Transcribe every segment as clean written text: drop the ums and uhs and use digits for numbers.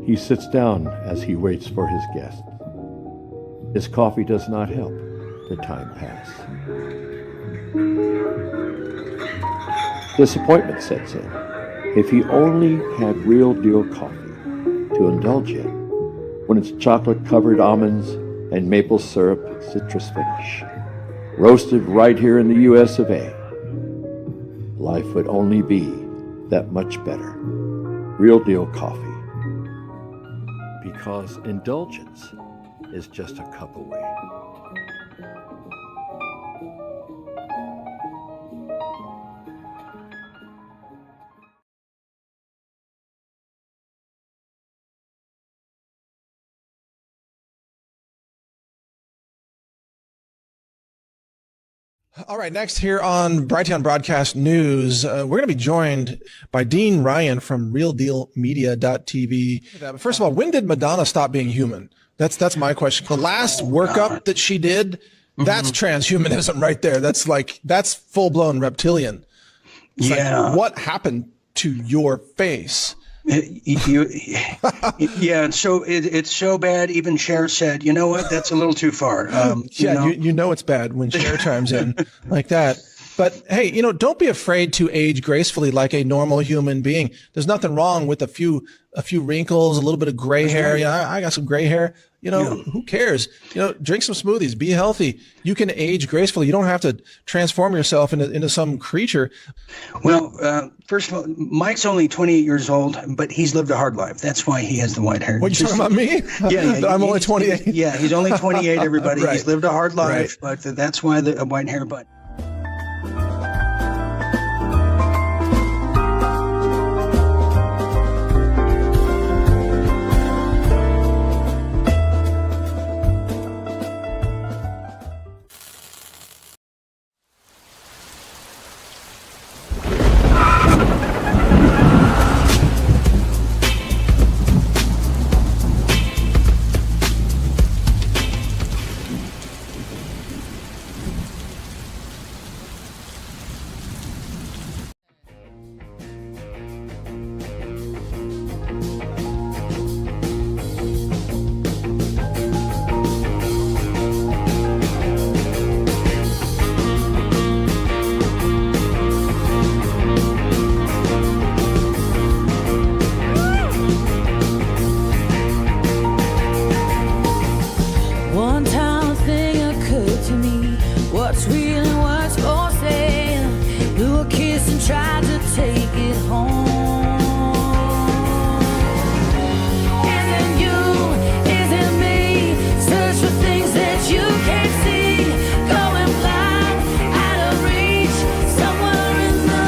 He sits down as he waits for his guest. His coffee does not help the time pass. Disappointment sets in. If he only had real deal coffee to indulge in, when its chocolate-covered almonds and maple syrup citrus finish, roasted right here in the US of A, life would only be that much better. Real deal coffee. Because indulgence is just a cup away. All right, next here on Brighteon Broadcast News, we're going to be joined by Dean Ryan from RealDealMedia.tv. But first of all, when did Madonna stop being human? That's my question. The last workup that she did, that's transhumanism right there. That's full-blown reptilian. It's like, what happened to your face? Yeah, so it's so bad. Even Cher said, "You know what? That's a little too far." You know it's bad when Cher chimes in like that. But hey, don't be afraid to age gracefully like a normal human being. There's nothing wrong with a few wrinkles, a little bit of gray hair. Right. Yeah, I got some gray hair. Who cares? Drink some smoothies, be healthy. You can age gracefully. You don't have to transform yourself into some creature. Well, first of all, Mike's only 28 years old, but he's lived a hard life. That's why he has the white hair. What, you talking about me? Yeah, I'm only 28. Yeah, he's only 28, everybody. Right. He's lived a hard life, Right. but that's why the white hair. But One time thing occurred to me, what's real and what's for sale. Blew a kiss and tried to take it home. Isn't you, isn't me, search for things that you can't see. Going blind, out of reach, somewhere in the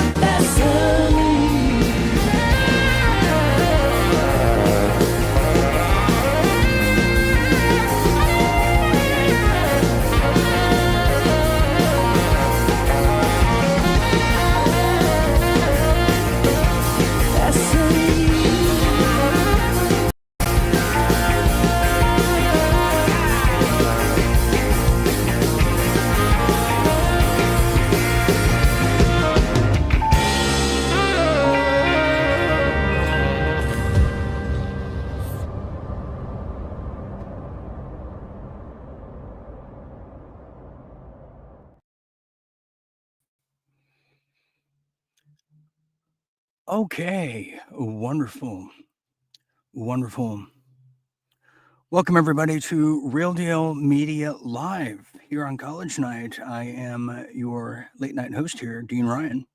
Okay, wonderful. Welcome everybody to Real Deal Media Live here on College Night. I am your late night host here, Dean Ryan.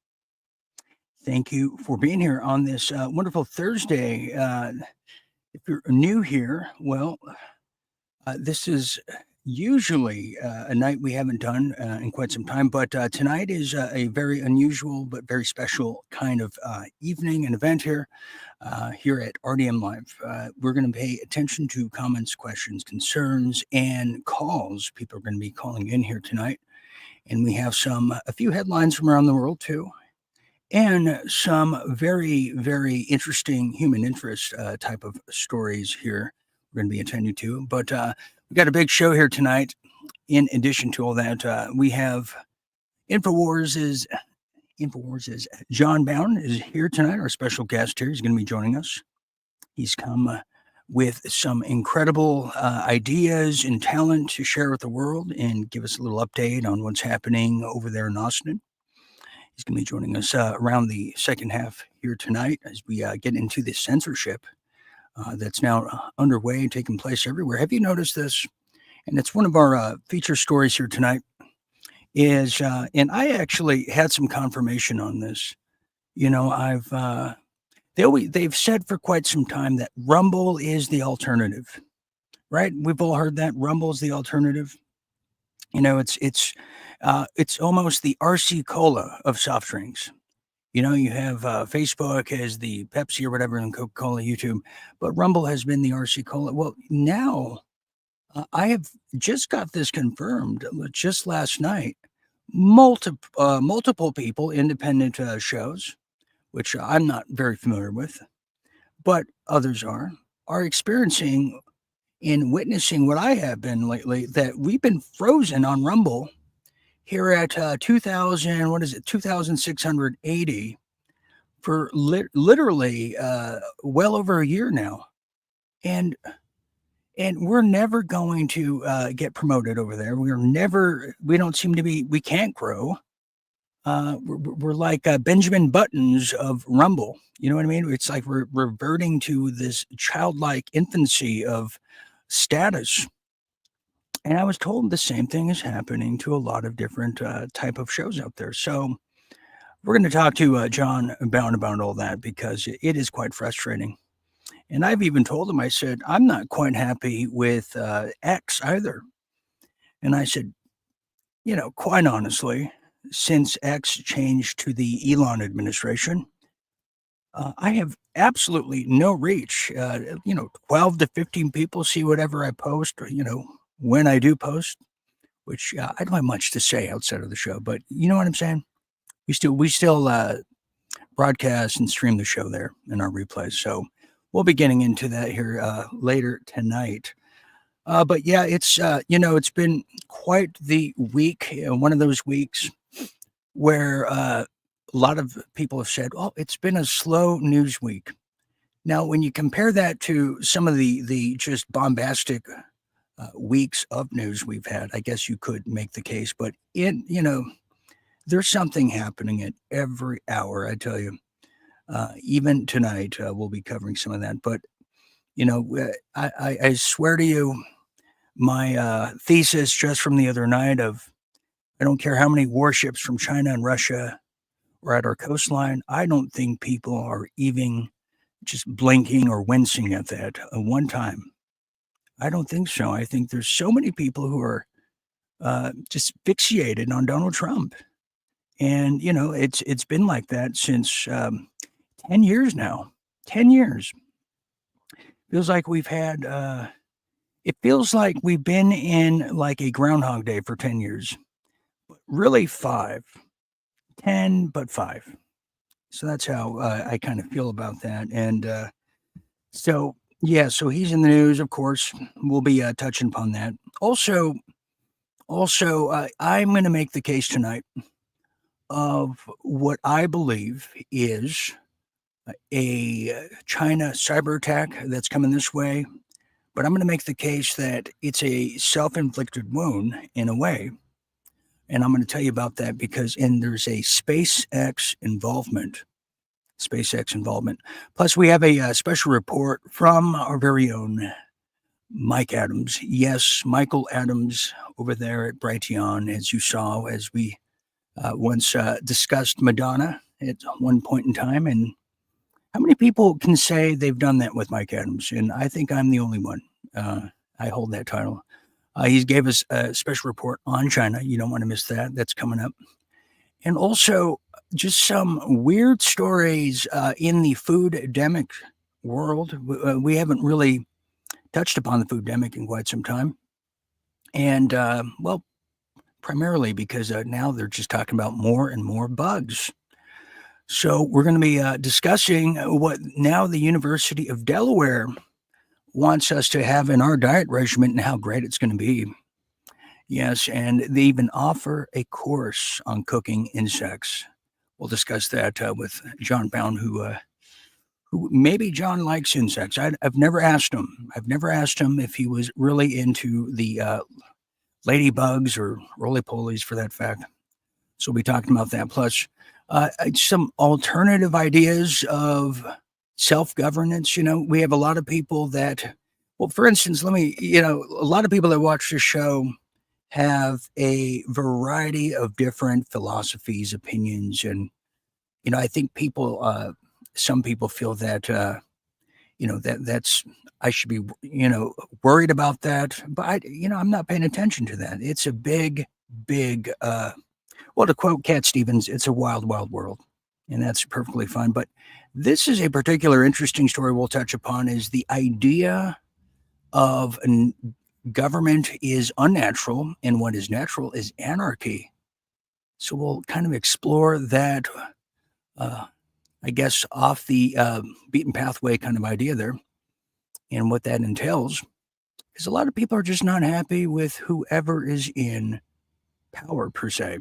Thank you for being here on this wonderful Thursday. If you're new here, well, this is usually a night we haven't done in quite some time, but tonight is a very unusual but very special kind of evening and event here at RDM Live. We're going to pay attention to comments, questions, concerns, and calls. People are going to be calling in here tonight, and we have a few headlines from around the world too, and some very, very interesting human interest type of stories here we're going to be attending to. But we got a big show here tonight. In addition to all that, we have InfoWars' John Bowne is here tonight. Our special guest here. He's going to be joining us. He's come with some incredible ideas and talent to share with the world and give us a little update on what's happening over there in Austin. He's going to be joining us around the second half here tonight as we get into the censorship that's now underway and taking place everywhere. Have you noticed this? And it's one of our feature stories here tonight. And I actually had some confirmation on this. You know, they've said for quite some time that Rumble is the alternative, right? We've all heard that Rumble is the alternative. You know, it's almost the RC Cola of soft drinks. You know, you have Facebook as the Pepsi or whatever, and Coca-Cola, YouTube, but Rumble has been the RC Cola. Well, now I have just got this confirmed just last night. Multiple people, independent shows, which I'm not very familiar with, but others are experiencing and witnessing what I have been lately, that we've been frozen on Rumble here at 2,680 for literally well over a year now. And we're never going to get promoted over there. We don't seem to be, we can't grow. We're like Benjamin Buttons of Rumble. You know what I mean? It's like we're reverting to this childlike infancy of status. And I was told the same thing is happening to a lot of different type of shows out there. So we're going to talk to John Bowne about all that, because it is quite frustrating. And I've even told him, I said, I'm not quite happy with X either. And I said, you know, quite honestly, since X changed to the Elon administration, I have absolutely no reach. 12 to 15 people see whatever I post, or, when I do post, which I don't have much to say outside of the show, but you know what I'm saying? We still broadcast and stream the show there in our replays. So we'll be getting into that here later tonight. But yeah, it's been quite the week, one of those weeks where a lot of people have said, "Oh, it's been a slow news week." Now, when you compare that to some of the just bombastic weeks of news we've had, I guess you could make the case. But there's something happening at every hour, I tell you. Even tonight, we'll be covering some of that. But I swear to you, my thesis just from the other night of, I don't care how many warships from China and Russia are at our coastline, I don't think people are even just blinking or wincing at that one time. I don't think so. I think there's so many people who are just fixated on Donald Trump. And, it's been like that since 10 years now. 10 years. Feels like we've had, it feels like we've been in like a Groundhog Day for 10 years. But really 5. 10, but 5. So that's how I kind of feel about that. And so he's in the news, of course. We'll be touching upon that. Also, I'm going to make the case tonight of what I believe is a China cyber attack that's coming this way. But I'm going to make the case that it's a self-inflicted wound in a way. And I'm going to tell you about that because there's a SpaceX involvement. Plus, we have a special report from our very own Mike Adams. Yes, Michael Adams over there at Brighteon, as you saw, as we once discussed Madonna at one point in time. And how many people can say they've done that with Mike Adams? And I think I'm the only one. I hold that title. He gave us a special report on China. You don't want to miss that. That's coming up. And also just some weird stories in the food-demic world. We haven't really touched upon the food-demic in quite some time. And, primarily because now they're just talking about more and more bugs. So we're going to be discussing what now the University of Delaware wants us to have in our diet regimen and how great it's going to be. Yes, and they even offer a course on cooking insects. We'll discuss that with John Bowne, who who maybe John likes insects. I've never asked him. I've never asked him if he was really into the ladybugs or roly-polies for that fact. So we'll be talking about that. Plus, some alternative ideas of self-governance. We have a lot of people that, well, for instance, a lot of people that watch the show have a variety of different philosophies, opinions, and, I think some people feel that, that's, I should be, worried about that. But I'm not paying attention to that. It's a big, well, to quote Cat Stevens, it's a wild, wild world, and that's perfectly fine. But this is a particular interesting story we'll touch upon, is the idea of government is unnatural and what is natural is anarchy. So we'll kind of explore that, I guess, off the beaten pathway kind of idea there and what that entails. Because a lot of people are just not happy with whoever is in power per se.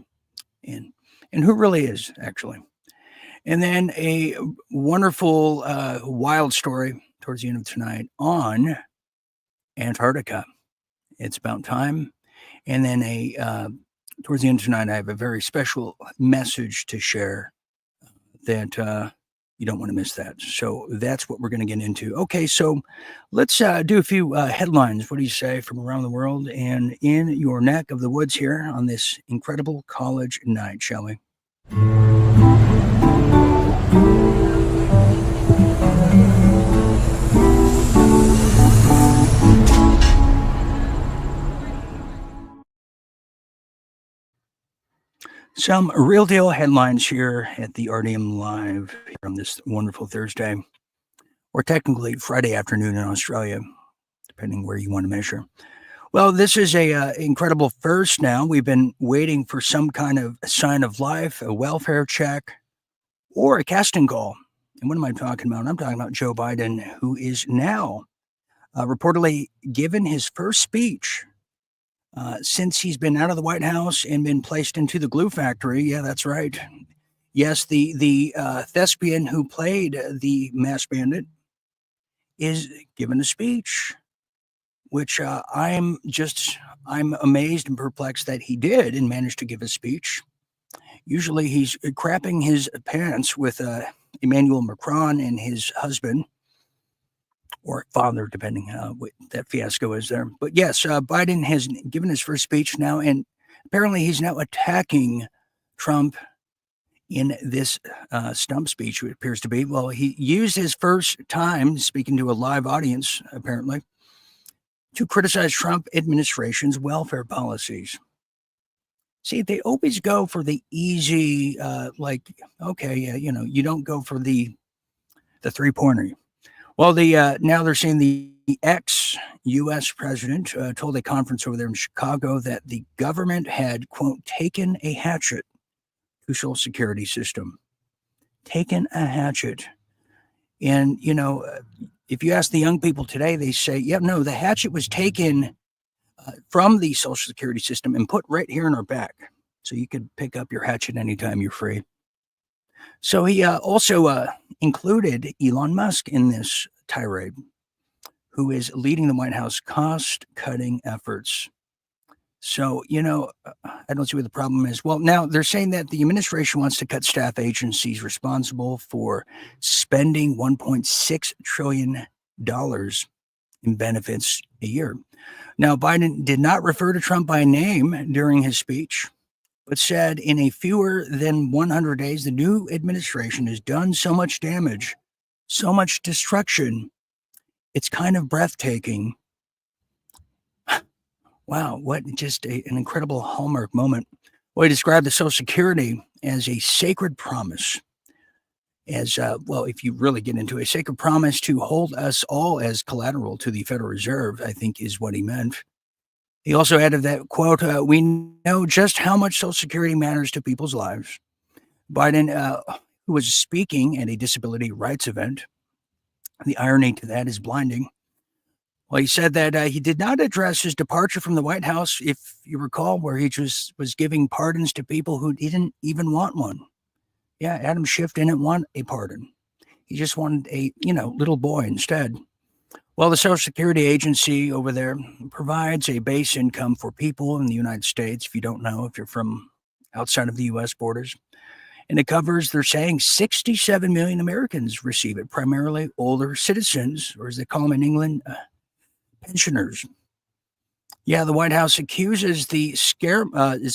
And who really is, actually. And then a wonderful, wild story towards the end of tonight on Antarctica. It's about time. And then towards the end of tonight, I have a very special message to share that you don't want to miss that. So that's what we're going to get into. Okay, so let's do a few headlines. What do you say, from around the world and in your neck of the woods here on this incredible college night, shall we? Some real deal headlines here at the RDM Live here on this wonderful Thursday, or technically Friday afternoon in Australia, depending where you want to measure. Well, this is a incredible first now. We've been waiting for some kind of sign of life, a welfare check, or a casting call. And what am I talking about? I'm talking about Joe Biden, who is now reportedly given his first speech since he's been out of the White House and been placed into the glue factory. Yeah, that's right. Yes, the thespian who played the masked bandit is given a speech, which I'm amazed and perplexed that he did and managed to give a speech. Usually he's crapping his pants with Emmanuel Macron and his husband, or father, depending what that fiasco is there. But yes, Biden has given his first speech now, and apparently he's now attacking Trump in this stump speech, it appears to be. Well, he used his first time speaking to a live audience, apparently, to criticize Trump administration's welfare policies. See, they always go for the easy, you don't go for the three-pointer. Well, now they're saying the ex-U.S. president told a conference over there in Chicago that the government had, quote, taken a hatchet to Social Security system. Taken a hatchet. And, if you ask the young people today, they say, yeah, no, the hatchet was taken from the Social Security system and put right here in our back. So you could pick up your hatchet anytime you're free. So he also included Elon Musk in this tirade, who is leading the White House cost-cutting efforts. So, I don't see what the problem is. Well, now they're saying that the administration wants to cut staff agencies responsible for spending $1.6 trillion in benefits a year. Now, Biden did not refer to Trump by name during his speech, but said in a fewer than 100 days, the new administration has done so much damage, so much destruction. It's kind of breathtaking. Wow, what just an incredible hallmark moment. Well, he described the Social Security as a sacred promise. As if you really get into a sacred promise to hold us all as collateral to the Federal Reserve, I think is what he meant. He also added that, quote, we know just how much Social Security matters to people's lives. Biden, who was speaking at a disability rights event, the irony to that is blinding. Well, he said that he did not address his departure from the White House, if you recall, where he just was giving pardons to people who didn't even want one. Yeah, Adam Schiff didn't want a pardon. He just wanted a, little boy instead. Well, the Social Security Agency over there provides a base income for people in the United States, if you don't know, if you're from outside of the U.S. borders. And it covers, they're saying, 67 million Americans receive it, primarily older citizens, or as they call them in England, pensioners. Yeah, the White House is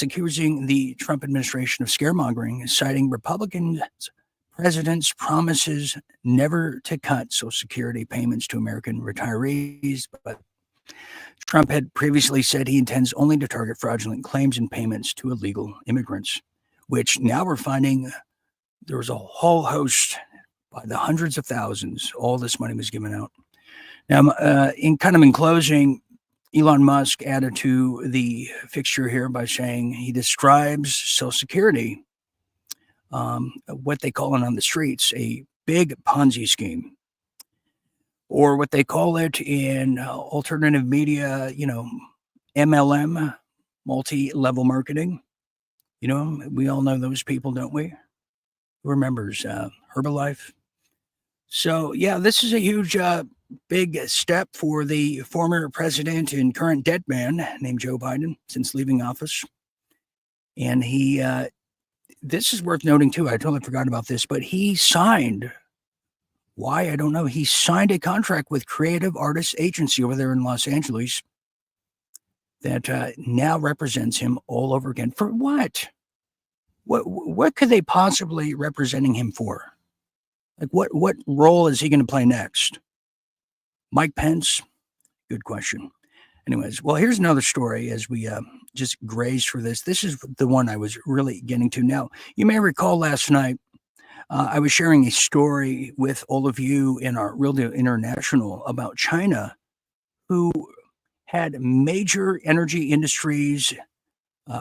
accusing the Trump administration of scaremongering, citing Republican president's promises never to cut Social Security payments to American retirees. But Trump had previously said he intends only to target fraudulent claims and payments to illegal immigrants, which now we're finding there was a whole host by the hundreds of thousands. All this money was given out. Now, in closing, Elon Musk added to the fixture here by saying he describes Social Security, what they call it on the streets, a big Ponzi scheme, or what they call it in alternative media, MLM, multi-level marketing. We all know those people, don't we? Who remembers Herbalife? So, yeah, this is a huge, big step for the former president and current dead man named Joe Biden since leaving office. And this is worth noting too. I totally forgot about this, but he signed, why? I don't know. He signed a contract with Creative Artists Agency over there in Los Angeles that now represents him all over again. For what? What could they possibly representing him for? Like what role is he going to play next? Mike Pence? Good question. Anyways, well, here's another story as we just graze for this. This is the one I was really getting to. Now, you may recall last night, I was sharing a story with all of you in our Real Deal International about China, who had major energy industries,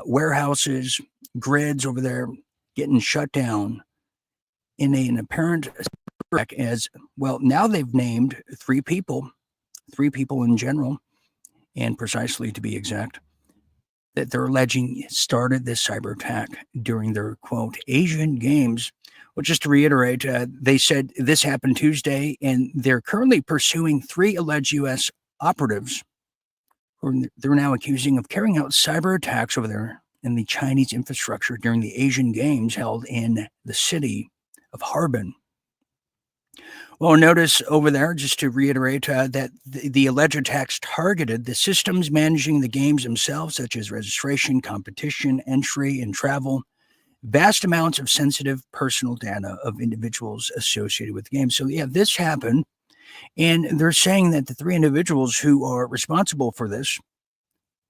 warehouses, grids over there getting shut down in an apparent as well. Now they've named three people in general, and precisely to be exact, that they're alleging started this cyber attack during their, quote, Asian Games. Well, just to reiterate, they said this happened Tuesday, and they're currently pursuing 3 alleged U.S. operatives who they're now accusing of carrying out cyber attacks over there in the Chinese infrastructure during the Asian Games held in the city of Harbin. Well, notice over there, just to reiterate, that the alleged attacks targeted the systems managing the games themselves, such as registration, competition, entry, and travel, vast amounts of sensitive personal data of individuals associated with the game. So, yeah, this happened, and they're saying that the 3 individuals who are responsible for this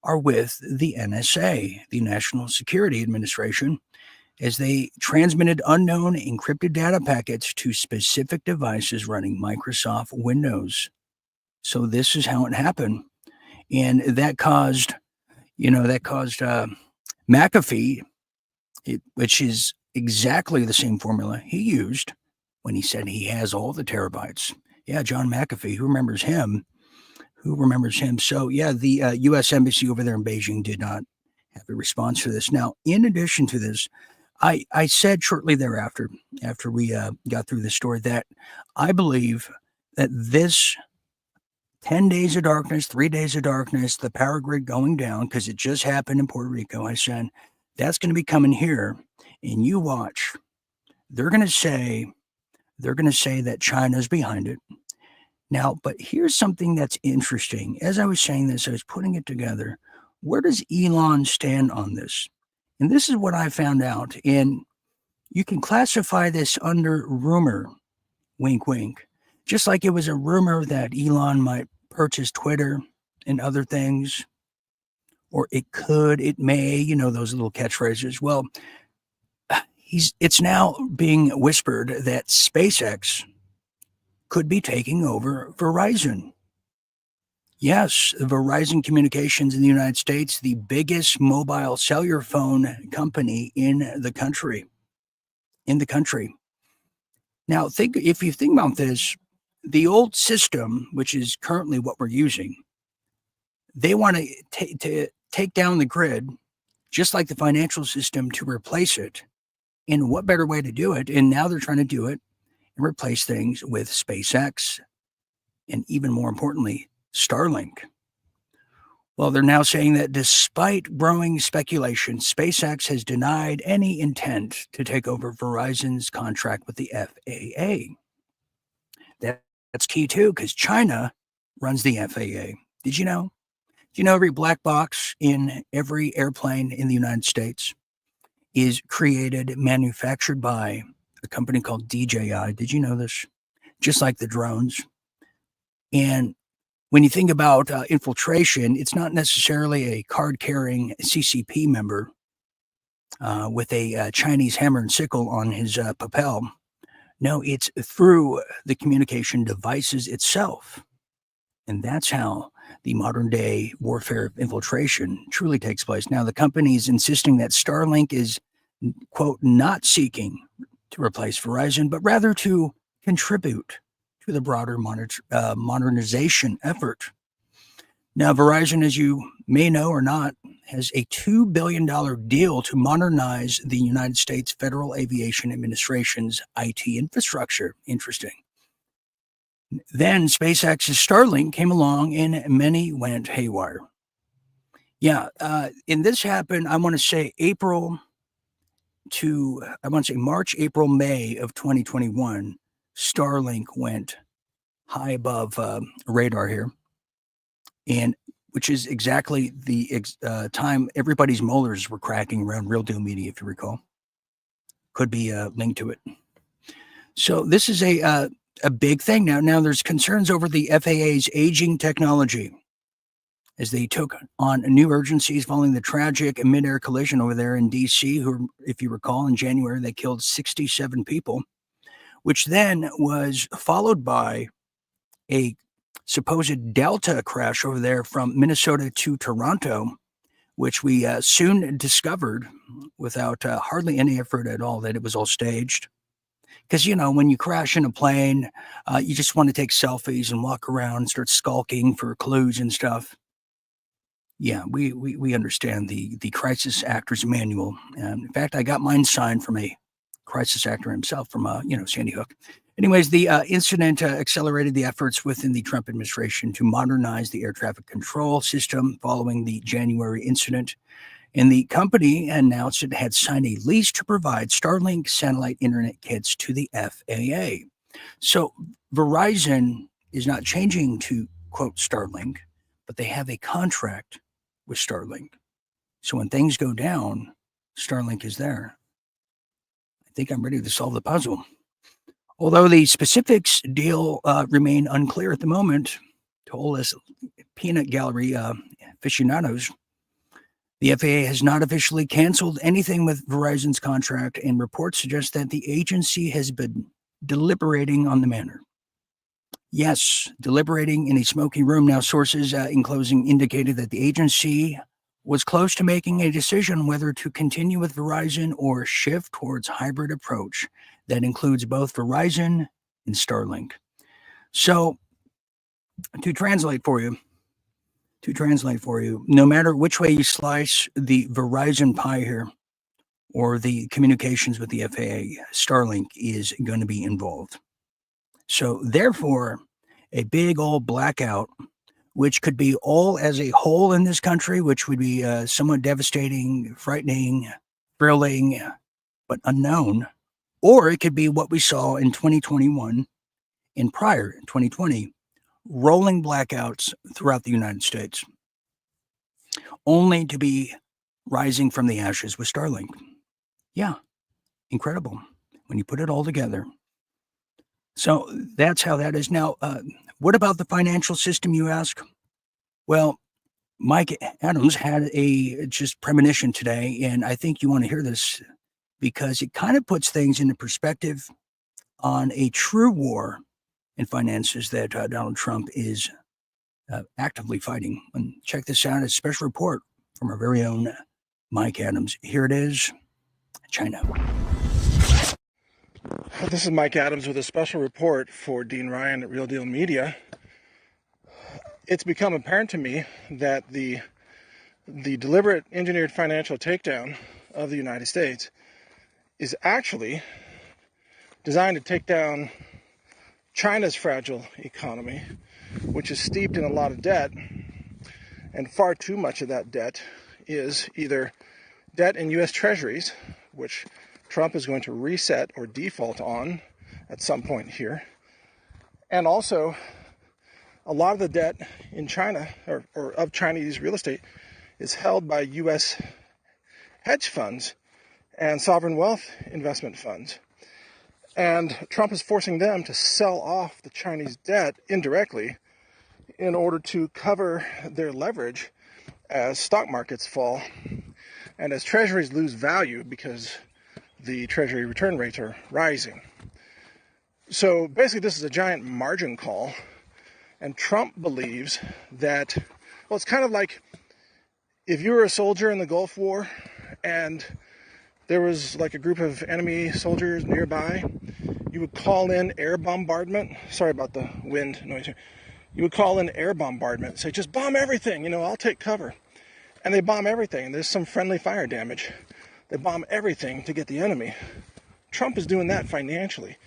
are with the NSA, the National Security Administration, as they transmitted unknown encrypted data packets to specific devices running Microsoft Windows. So this is how it happened. And that caused McAfee, which is exactly the same formula he used when he said he has all the terabytes. Yeah, John McAfee, who remembers him? So, yeah, the U.S. Embassy over there in Beijing did not have a response to this. Now, in addition to this, I said shortly thereafter, after we got through the story, that I believe that this 10 days of darkness, 3 days of darkness, the power grid going down, because it just happened in Puerto Rico, I said, that's going to be coming here, and you watch. They're going to say that China's behind it. Now, but here's something that's interesting. As I was saying this, I was putting it together. Where does Elon stand on this? And this is what I found out. And you can classify this under rumor, wink, wink. Just like it was a rumor that Elon might purchase Twitter and other things. Or it may, those little catchphrases. Well, it's now being whispered that SpaceX could be taking over Verizon. Yes, Verizon Communications in the United States, the biggest mobile cellular phone company in the country. Now, if you think about this, the old system, which is currently what we're using, they want to take down the grid, just like the financial system, to replace it. And what better way to do it? And now they're trying to do it and replace things with SpaceX and, even more importantly, Starlink. Well, they're now saying that despite growing speculation, SpaceX has denied any intent to take over Verizon's contract with the FAA. That's key too, because China runs the FAA. Did you know? Do you know every black box in every airplane in the United States is manufactured by a company called DJI? Did you know this? Just like the drones. And when you think about infiltration, it's not necessarily a card-carrying CCP member with a Chinese hammer and sickle on his lapel. No, it's through the communication devices itself. And that's how the modern day warfare of infiltration truly takes place. Now, the company is insisting that Starlink is, quote, not seeking to replace Verizon, but rather to contribute to the broader modernization effort. Now, Verizon, as you may know or not, has a $2 billion deal to modernize the United States Federal Aviation Administration's IT infrastructure. Interesting. Then SpaceX's Starlink came along and many went haywire. Yeah, and this happened, I want to say March, April, May of 2021. Starlink went high above radar here, and which is exactly the time everybody's molars were cracking around Real Deal Media, if you recall. Could be linked to it. So this is a big thing now. Now there's concerns over the FAA's aging technology as they took on new urgencies following the tragic mid-air collision over there in D.C., who, if you recall, in January, they killed 67 people, which then was followed by a supposed Delta crash over there from Minnesota to Toronto, which we soon discovered without hardly any effort at all that it was all staged. Because, you know, when you crash in a plane, you just want to take selfies and walk around and start skulking for clues and stuff. Yeah, we understand the crisis actor's manual. In fact, I got mine signed from a crisis actor himself from, Sandy Hook. Anyways, the incident accelerated the efforts within the Trump administration to modernize the air traffic control system following the January incident. And the company announced it had signed a lease to provide Starlink satellite internet kits to the FAA. So Verizon is not changing to, quote, Starlink, but they have a contract with Starlink. So when things go down, Starlink is there. I think I'm ready to solve the puzzle. Although the specifics deal remain unclear at the moment, to all us peanut gallery aficionados, the FAA has not officially canceled anything with Verizon's contract, and reports suggest that the agency has been deliberating on the matter. Yes, deliberating in a smoky room. Now, sources in closing indicated that the agency was close to making a decision whether to continue with Verizon or shift towards hybrid approach that includes both Verizon and Starlink. So, to translate for you, no matter which way you slice the Verizon pie here or the communications with the FAA, Starlink is going to be involved. So therefore, a big old blackout, which could be all as a whole in this country, which would be somewhat devastating, frightening, thrilling, but unknown, or it could be what we saw in 2021 and prior, 2020, rolling blackouts throughout the United States, only to be rising from the ashes with Starlink. Yeah, incredible when you put it all together. So that's how that is. Now, what about the financial system, you ask? Well, Mike Adams had a just premonition today, and I think you want to hear this because it kind of puts things into perspective on a true war in finances that Donald Trump is actively fighting. And check this out, a special report from our very own Mike Adams. Here it is, China. This is Mike Adams with a special report for Dean Ryan at Real Deal Media. It's become apparent to me that the deliberate engineered financial takedown of the United States is actually designed to take down China's fragile economy, which is steeped in a lot of debt, and far too much of that debt is either debt in U.S. Treasuries, which Trump is going to reset or default on at some point here, and also a lot of the debt in China or of Chinese real estate is held by U.S. hedge funds and sovereign wealth investment funds. And Trump is forcing them to sell off the Chinese debt indirectly in order to cover their leverage as stock markets fall and as treasuries lose value because the treasury return rates are rising. So basically this is a giant margin call, and Trump believes that, well, it's kind of like if you were a soldier in the Gulf War and there was like a group of enemy soldiers nearby, you would call in air bombardment. Sorry about the wind noise here. You would call in air bombardment, say, just bomb everything, I'll take cover. And they bomb everything, and there's some friendly fire damage. They bomb everything to get the enemy. Trump is doing that financially.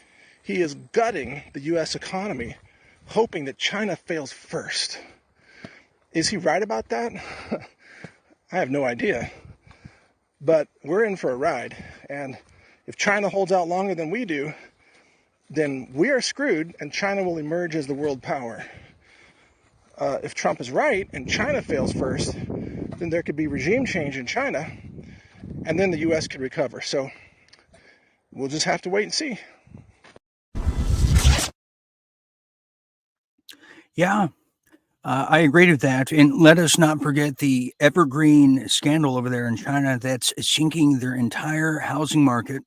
He is gutting the U.S. economy, hoping that China fails first. Is he right about that? I have no idea. But we're in for a ride, and if China holds out longer than we do, then we are screwed, and China will emerge as the world power. If Trump is right and China fails first, then there could be regime change in China, and then the U.S. could recover. So we'll just have to wait and see. Yeah, I agree with that. And let us not forget the evergreen scandal over there in China that's sinking their entire housing market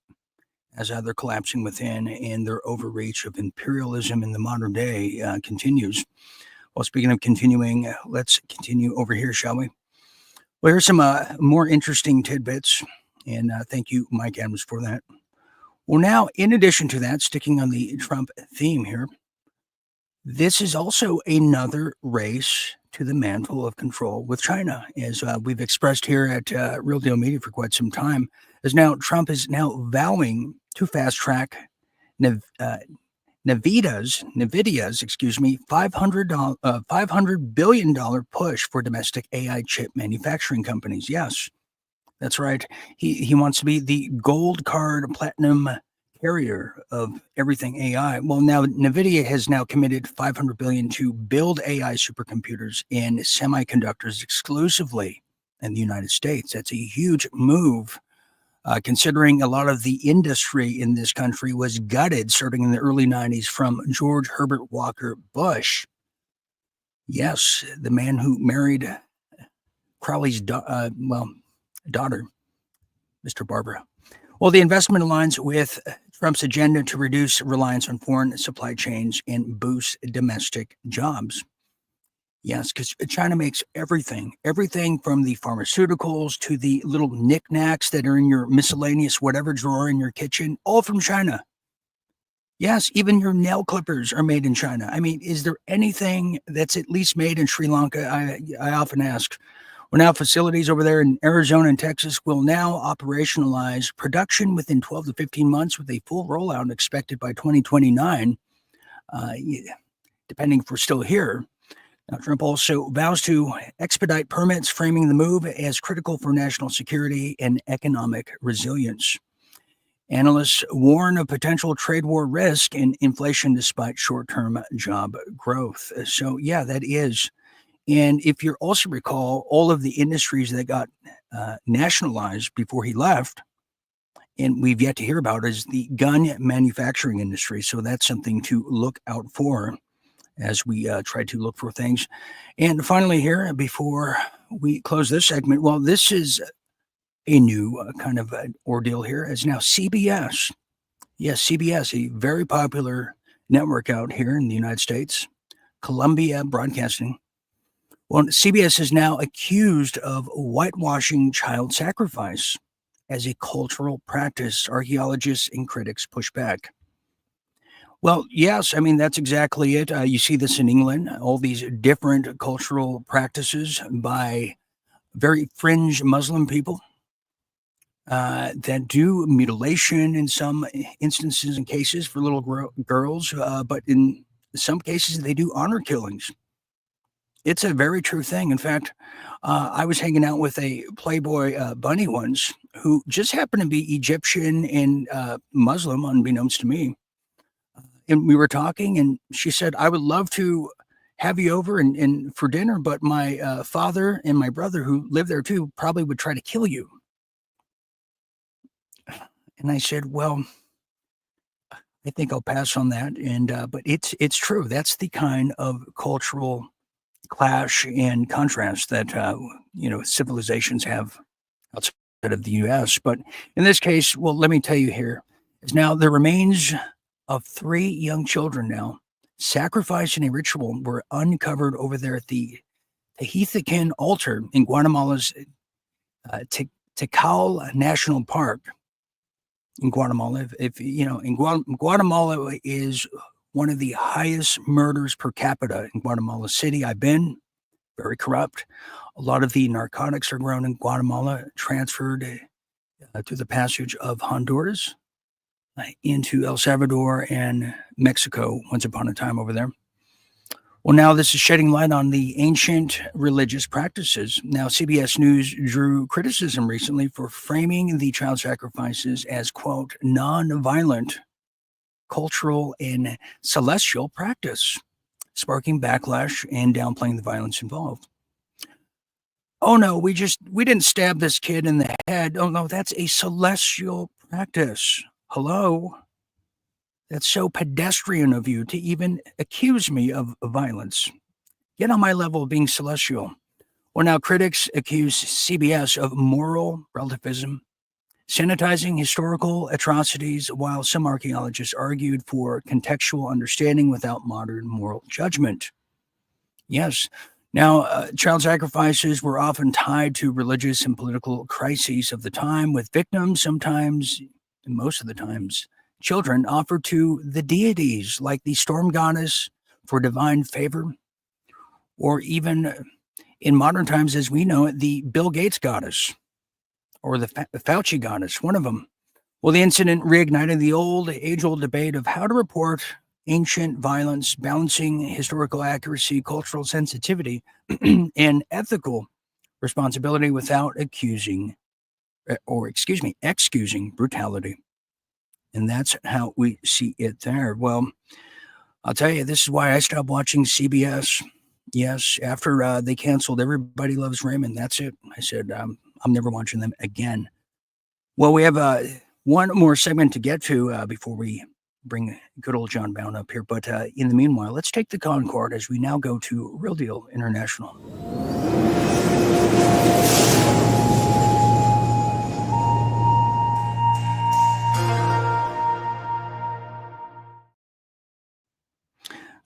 as they're collapsing within, and their overreach of imperialism in the modern day continues. Well, speaking of continuing, let's continue over here, shall we? Well, here's some more interesting tidbits, and thank you, Mike Adams, for that. Well, now, in addition to that, sticking on the Trump theme here, this is also another race to the mantle of control with China, as we've expressed here at Real Deal Media for quite some time. As now Trump is now vowing to fast track NVIDIA's $500 billion push for domestic AI chip manufacturing companies. Yes, that's right. He wants to be the gold card platinum carrier of everything AI. Well, now NVIDIA has now committed $500 billion to build AI supercomputers and semiconductors exclusively in the United States. That's a huge move. Considering a lot of the industry in this country was gutted starting in the early 90s from George Herbert Walker Bush. Yes, the man who married Crowley's daughter, Mr. Barbara. Well, the investment aligns with Trump's agenda to reduce reliance on foreign supply chains and boost domestic jobs. Yes, because China makes everything from the pharmaceuticals to the little knickknacks that are in your miscellaneous whatever drawer in your kitchen, all from China. Yes, even your nail clippers are made in China. I mean, is there anything that's at least made in Sri Lanka? I often ask. Well, now facilities over there in Arizona and Texas will now operationalize production within 12 to 15 months with a full rollout expected by 2029, depending if we're still here. Now, Trump also vows to expedite permits, framing the move as critical for national security and economic resilience. Analysts warn of potential trade war risk and inflation despite short-term job growth. So, yeah, that is. And if you also recall, all of the industries that got nationalized before he left, and we've yet to hear about, is the gun manufacturing industry. So that's something to look out for as we try to look for things. And finally here, before we close this segment, well, this is a new kind of ordeal here, as now CBS. Yes, CBS, a very popular network out here in the United States, Columbia Broadcasting. Well, CBS is now accused of whitewashing child sacrifice as a cultural practice. Archaeologists and critics push back. Well, yes, I mean, that's exactly it. You see this in England, all these different cultural practices by very fringe Muslim people. that do mutilation in some instances and cases for little girls, but in some cases they do honor killings. It's a very true thing. In fact, I was hanging out with a Playboy bunny once who just happened to be Egyptian and Muslim, unbeknownst to me. And we were talking, and she said, "I would love to have you over and for dinner, but my father and my brother, who live there too, probably would try to kill you." And I said, "Well, I think I'll pass on that." And but it's true. That's the kind of cultural clash and contrast that civilizations have outside of the U.S. But in this case, well, let me tell you here is now the remains of 3 young children now sacrificed in a ritual were uncovered over there at the Tehuantepec altar in Guatemala's Tikal National Park in Guatemala. If you know, Guatemala is one of the highest murders per capita in Guatemala City. I've been very corrupt. A lot of the narcotics are grown in Guatemala, transferred through the passage of Honduras into El Salvador and Mexico once upon a time over there. Well, now this is shedding light on the ancient religious practices. Now, CBS News drew criticism recently for framing the child sacrifices as, quote, non-violent cultural and celestial practice, sparking backlash and downplaying the violence involved. Oh no, we didn't stab this kid in the head. Oh no, that's a celestial practice. Hello? That's so pedestrian of you to even accuse me of violence. Get on my level of being celestial. Well, now critics accuse CBS of moral relativism, sanitizing historical atrocities, while some archaeologists argued for contextual understanding without modern moral judgment. Yes. Now, child sacrifices were often tied to religious and political crises of the time, with victims sometimes, and most of the times, children offered to the deities like the storm goddess for divine favor, or even in modern times, as we know it, the Bill Gates goddess or the Fauci goddess, one of them. Well, the incident reignited the age-old debate of how to report ancient violence, balancing historical accuracy, cultural sensitivity, and ethical responsibility without excusing brutality. And that's how we see it there. Well, I'll tell you, this is why I stopped watching CBS. Yes, after they canceled Everybody Loves Raymond, that's it. I said, I'm never watching them again. Well, we have one more segment to get to before we bring good old John Bowne up here. But in the meanwhile, let's take the Concorde as we now go to Real Deal International.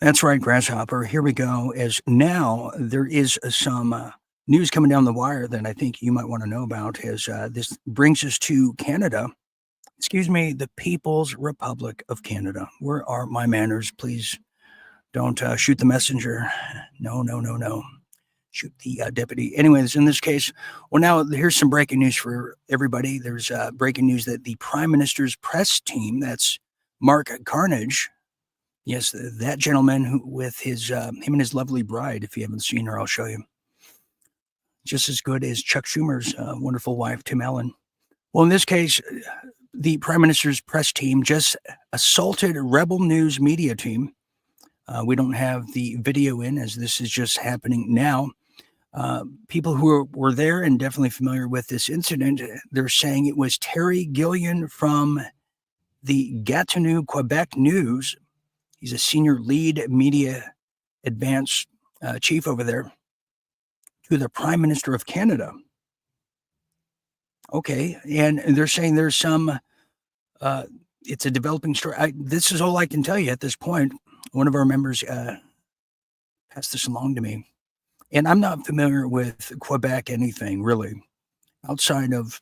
That's right, Grasshopper. Here we go. As now there is some news coming down the wire that I think you might want to know about. As this brings us to Canada. The People's Republic of Canada. Where are my manners? Please don't shoot the messenger. No. Shoot the deputy. Anyways, in this case, well, now here's some breaking news for everybody. There's breaking news that the Prime Minister's press team, that's Mark Carnage, yes, that gentleman who with his him and his lovely bride, if you haven't seen her, I'll show you. Just as good as Chuck Schumer's wonderful wife, Tim Allen. Well, in this case, the Prime Minister's press team just assaulted Rebel News media team. We don't have the video in, as this is just happening now. People who were there and definitely familiar with this incident, they're saying it was Terry Gillian from the Gatineau, Quebec News. He's a senior lead media advance chief over there, to the Prime Minister of Canada. Okay, and they're saying there's some, it's a developing story. This is all I can tell you at this point. One of our members passed this along to me. And I'm not familiar with Quebec anything, really, outside of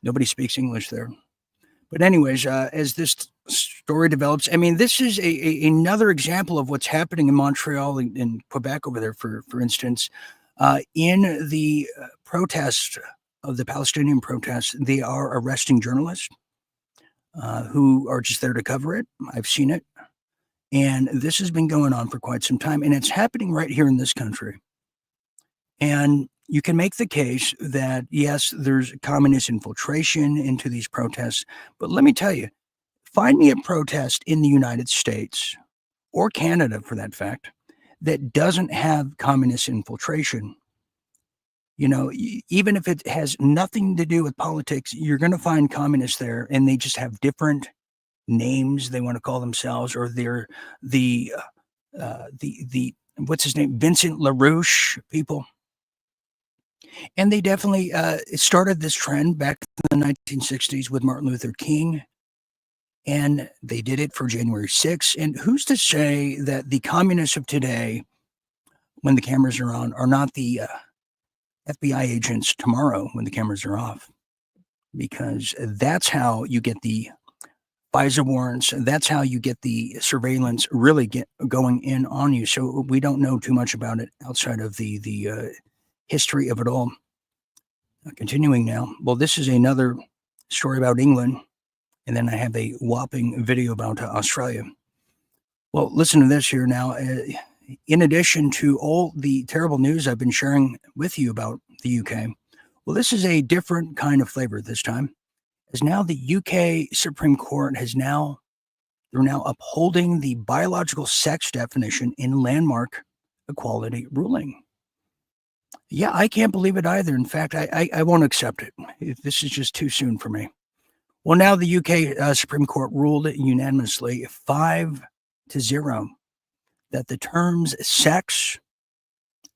nobody speaks English there. But anyways, as this story develops, I mean, this is another example of what's happening in Montreal and Quebec over there, for instance, in the protest of the Palestinian protests, they are arresting journalists who are just there to cover it. I've seen it. And this has been going on for quite some time, and it's happening right here in this country. And you can make the case that, yes, there's communist infiltration into these protests. But let me tell you, find me a protest in the United States or Canada, for that fact, that doesn't have communist infiltration. You know, even if it has nothing to do with politics, you're going to find communists there, and they just have different names they want to call themselves, or they're the what's his name, Vincent LaRouche people. And they definitely started this trend back in the 1960s with Martin Luther King, and they did it for January 6th. And who's to say that the communists of today, when the cameras are on, are not the FBI agents tomorrow when the cameras are off? Because that's how you get the FISA warrants. That's how you get the surveillance really get going in on you. So we don't know too much about it outside of the history of it all. Continuing now. Well, this is another story about England, and then I have a whopping video about Australia. Well, listen to this here now. In addition to all the terrible news I've been sharing with you about the UK, well, this is a different kind of flavor this time. As now the UK Supreme Court they're now upholding the biological sex definition in landmark equality ruling. Yeah, I can't believe it either. In fact, I won't accept it. This is just too soon for me. Well, now the UK Supreme Court ruled unanimously 5-0 that the terms sex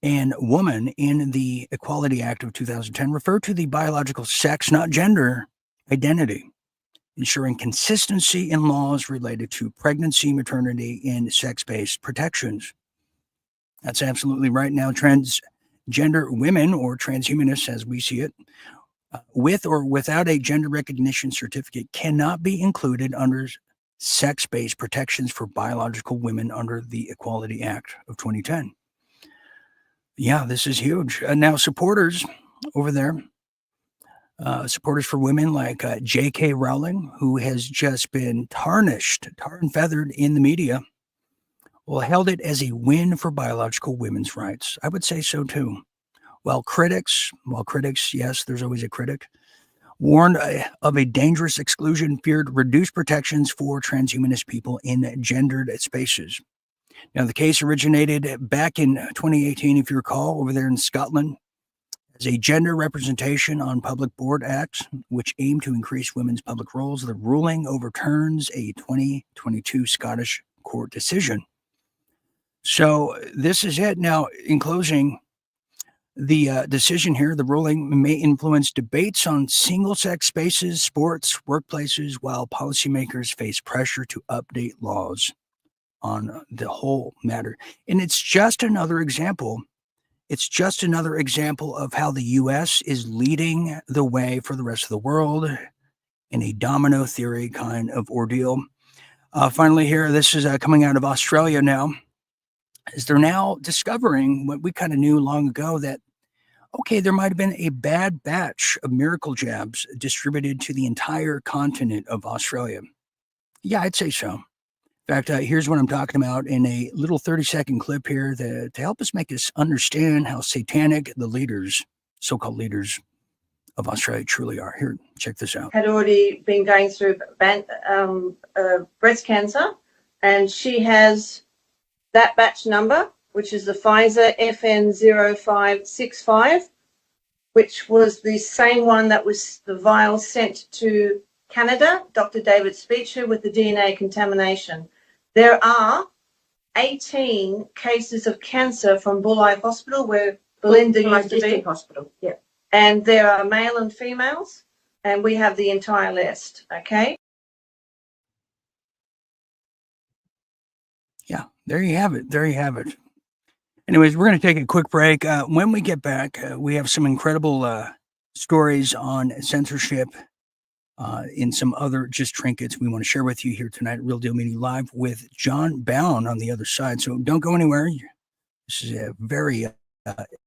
and woman in the Equality Act of 2010 refer to the biological sex, not gender identity, ensuring consistency in laws related to pregnancy, maternity, and sex-based protections. That's absolutely right. Now, transgender women, or transhumanists as we see it, with or without a gender recognition certificate, cannot be included under sex-based protections for biological women under the Equality Act of 2010. Yeah, this is huge. Now, supporters over there, supporters for women like J.K. Rowling, who has just been tarnished, tar and feathered in the media, well, held it as a win for biological women's rights. I would say so too. While critics, yes, there's always a critic, warned of a dangerous exclusion, feared reduced protections for transhumanist people in gendered spaces. Now, the case originated back in 2018, if you recall, over there in Scotland, as a Gender Representation on Public Board Act, which aimed to increase women's public roles. The ruling overturns a 2022 Scottish court decision. So this is it. Now, in closing, the decision here, the ruling may influence debates on single-sex spaces, sports, workplaces, while policymakers face pressure to update laws on the whole matter. And it's just another example. It's just another example of how the U.S. is leading the way for the rest of the world in a domino theory kind of ordeal. Finally here, this is coming out of Australia now, is they're now discovering what we kind of knew long ago, that, okay, there might have been a bad batch of miracle jabs distributed to the entire continent of Australia. Yeah, I'd say so. In fact, here's what I'm talking about in a little 30-second clip here to help us make us understand how satanic the leaders, so-called leaders of Australia truly are. Here, check this out. Had already been going through breast cancer, and she has that batch number, which is the Pfizer FN0565, which was the same one that was the vial sent to Canada, Dr. David Speecher, with the DNA contamination. There are 18 cases of cancer from Bulli Hospital, where Belinda used to be. Hospital, yeah. And there are male and females, and we have the entire list, okay? Yeah, there you have it. There you have it. Anyways, we're going to take a quick break. When we get back, we have some incredible stories on censorship and some other just trinkets we want to share with you here tonight at Real Deal Media Live with John Bowne on the other side. So don't go anywhere. This is a very exclusive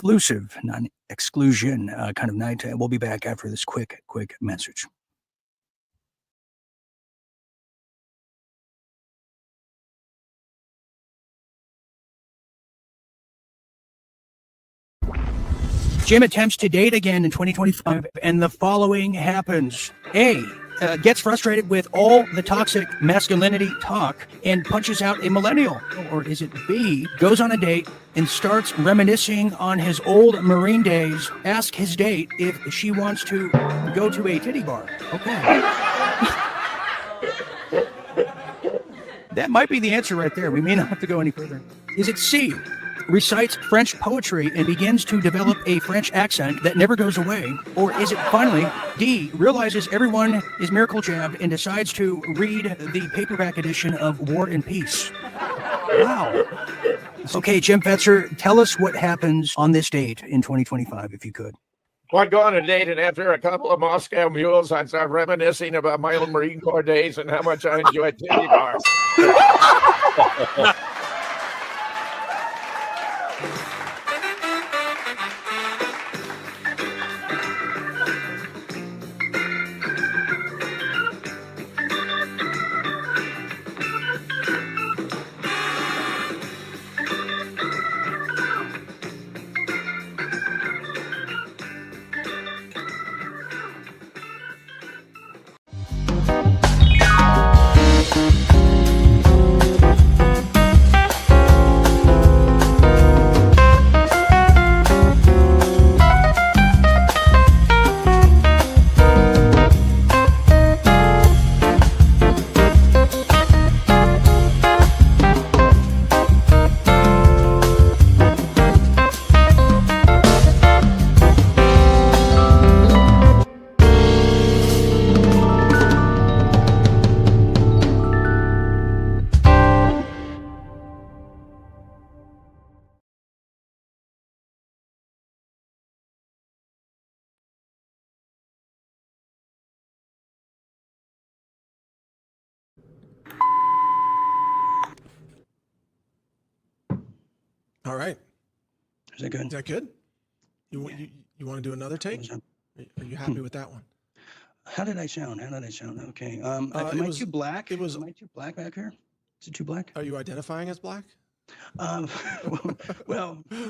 exclusive, not exclusion kind of night. We'll be back after this quick message. Jim attempts to date again in 2025, and the following happens. A, gets frustrated with all the toxic masculinity talk and punches out a millennial. Or is it B, goes on a date and starts reminiscing on his old Marine days, ask his date if she wants to go to a titty bar. Okay. That might be the answer right there. We may not have to go any further. Is it C, recites French poetry and begins to develop a French accent that never goes away? Or is it finally D, realizes everyone is miracle jabbed and decides to read the paperback edition of War and Peace? Wow. Okay, Jim Fetzer, tell us what happens on this date in 2025, if you could. I'd go on a date, and after a couple of Moscow mules, I'd start reminiscing about my old Marine Corps days and how much I enjoyed titty bars. All right. Is that good? Is that good? You want to do another take? Are you happy with that one? How did I sound? Okay. Am I too black? Am I too black back here? Is it too black? Are you identifying as black? Well,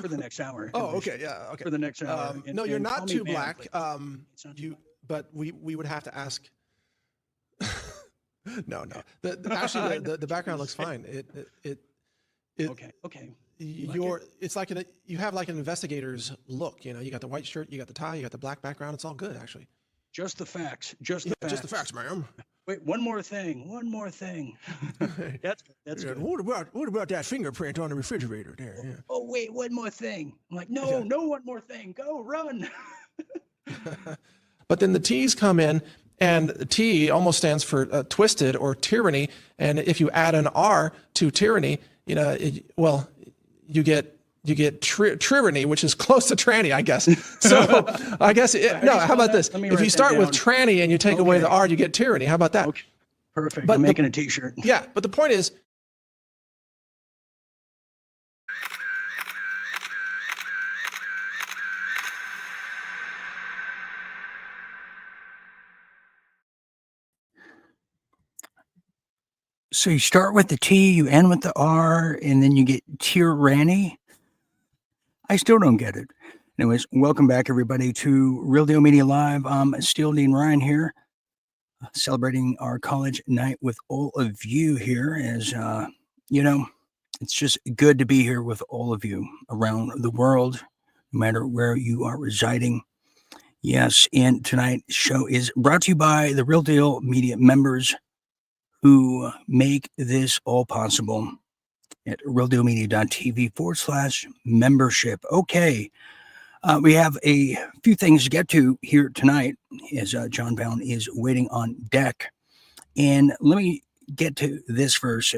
for the next hour. Oh, okay. Yeah. Okay. For the next hour. No, you're not too black. But we would have to ask. No. Actually, the background looks fine. Okay. It's like you have like an investigator's look. You know, you got the white shirt, you got the tie, you got the black background. It's all good, actually. Just the facts. Just the facts, ma'am. Wait, one more thing. That's Yeah, good. what about that fingerprint on the refrigerator there? Yeah. Oh, wait, one more thing. I'm like, no, one more thing. Go, run. But then the T's come in, and the T almost stands for twisted or tyranny. And if you add an R to tyranny, you know, you get tyranny, which is close to tranny, I guess. So I guess how about this? If you start with tranny and you take away the R, you get tyranny. How about that? Okay. Perfect. But I'm making a T-shirt. Yeah, but the point is, So you start with the T, you end with the R, and then you get tyranny. I still don't get it. Anyways, welcome back, everybody, to Real Deal Media Live. I'm Steel Dean Ryan here, celebrating our college night with all of you here. As it's just good to be here with all of you around the world, no matter where you are residing. Yes, and tonight's show is brought to you by the Real Deal Media members who make this all possible at realdealmedia.tv/membership. Okay, we have a few things to get to here tonight as John Bowne is waiting on deck. And let me get to this first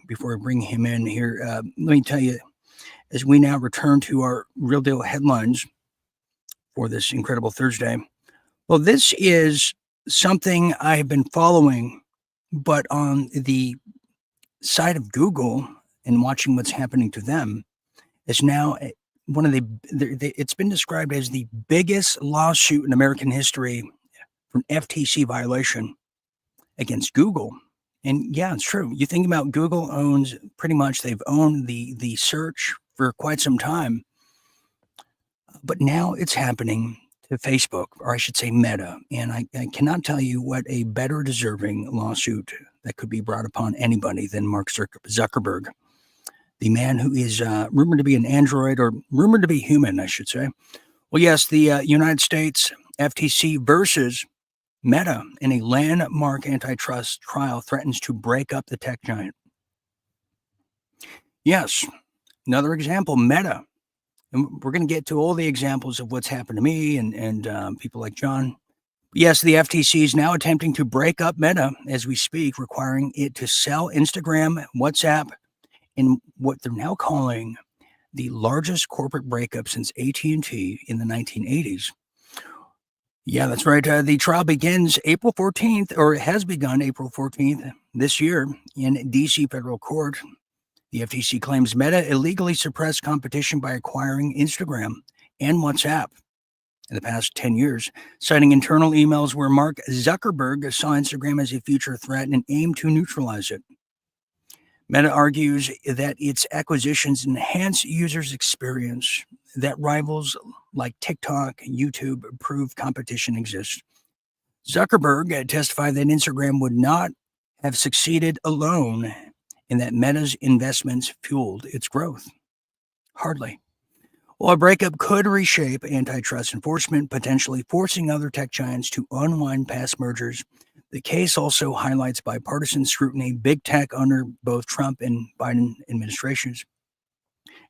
before I bring him in here. Let me tell you, as we now return to our Real Deal headlines for this incredible Thursday. Well, this is something I have been following, but on the side of Google and watching what's happening to them is now one of it's been described as the biggest lawsuit in American history for an FTC violation against Google. And yeah, it's true. You think about Google owns pretty much, they've owned the search for quite some time. But now it's happening to Facebook, or I should say Meta. And I cannot tell you what a better deserving lawsuit that could be brought upon anybody than Mark Zuckerberg, the man who is rumored to be an android, or rumored to be human, I should say. Well, yes, the United States FTC versus Meta in a landmark antitrust trial threatens to break up the tech giant. Yes, another example, Meta. And we're going to get to all the examples of what's happened to me and people like John. Yes, the FTC is now attempting to break up Meta as we speak, requiring it to sell Instagram, WhatsApp, in what they're now calling the largest corporate breakup since AT&T in the 1980s. Yeah, that's right. The trial begins April 14th, or it has begun April 14th this year in D.C. federal court. The FTC claims Meta illegally suppressed competition by acquiring Instagram and WhatsApp in the past 10 years, citing internal emails where Mark Zuckerberg saw Instagram as a future threat and aimed to neutralize it. Meta argues that its acquisitions enhance users' experience, that rivals like TikTok and YouTube prove competition exists. Zuckerberg testified that Instagram would not have succeeded alone and that Meta's investments fueled its growth. Hardly. Well, a breakup could reshape antitrust enforcement, potentially forcing other tech giants to unwind past mergers. The case also highlights bipartisan scrutiny, big tech under both Trump and Biden administrations.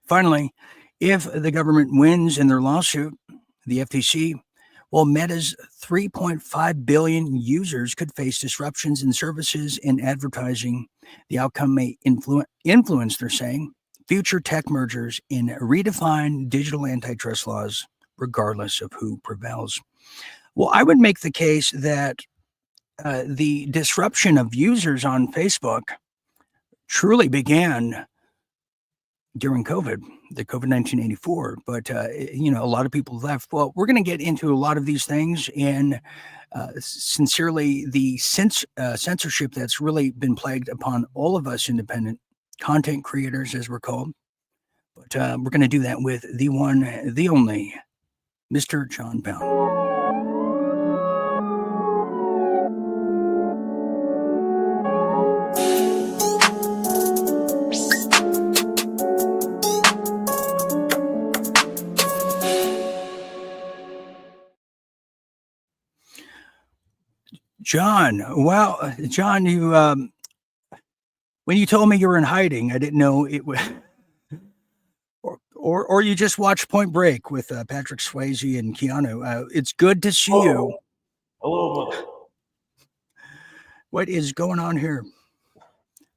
Finally, if the government wins in their lawsuit, the FTC, well, Meta's 3.5 billion users could face disruptions in services and advertising. The outcome may influence, they're saying, future tech mergers and redefine digital antitrust laws, regardless of who prevails. Well, I would make the case that the disruption of users on Facebook truly began during COVID, the COVID-19 84. But, a lot of people left. Well, we're going to get into a lot of these things, and sincerely, the censorship that's really been plagued upon all of us independent content creators, as we're called. But we're going to do that with the one, the only, Mr. John Bowne. John, wow, John, you when you told me you were in hiding, I didn't know it was, or you just watched Point Break with Patrick Swayze and Keanu. It's good to see you. Hello, mother. What is going on here?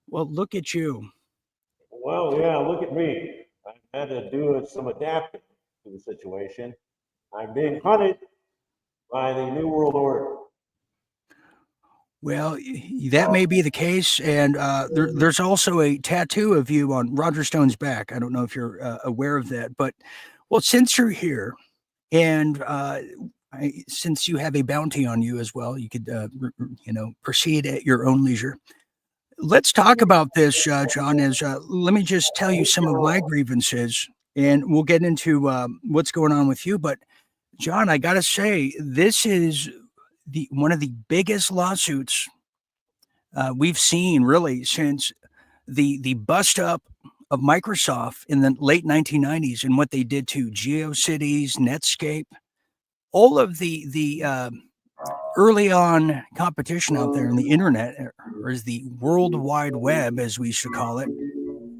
Well, look at you. Well, yeah, look at me. I had to do some adapting to the situation. I'm being hunted by the New World Order. Well, that may be the case, and there's also a tattoo of you on Roger Stone's back. I don't know if you're aware of that, but well, since you're here, and since you have a bounty on you as well, you could proceed at your own leisure. Let's talk about this, John. Let me just tell you some of my grievances, and we'll get into what's going on with you. But John, I got to say, this is one of the biggest lawsuits we've seen really since the bust up of Microsoft in the late 1990s and what they did to GeoCities, Netscape, all of the early on competition out there in the internet, or is the World Wide Web, as we should call it.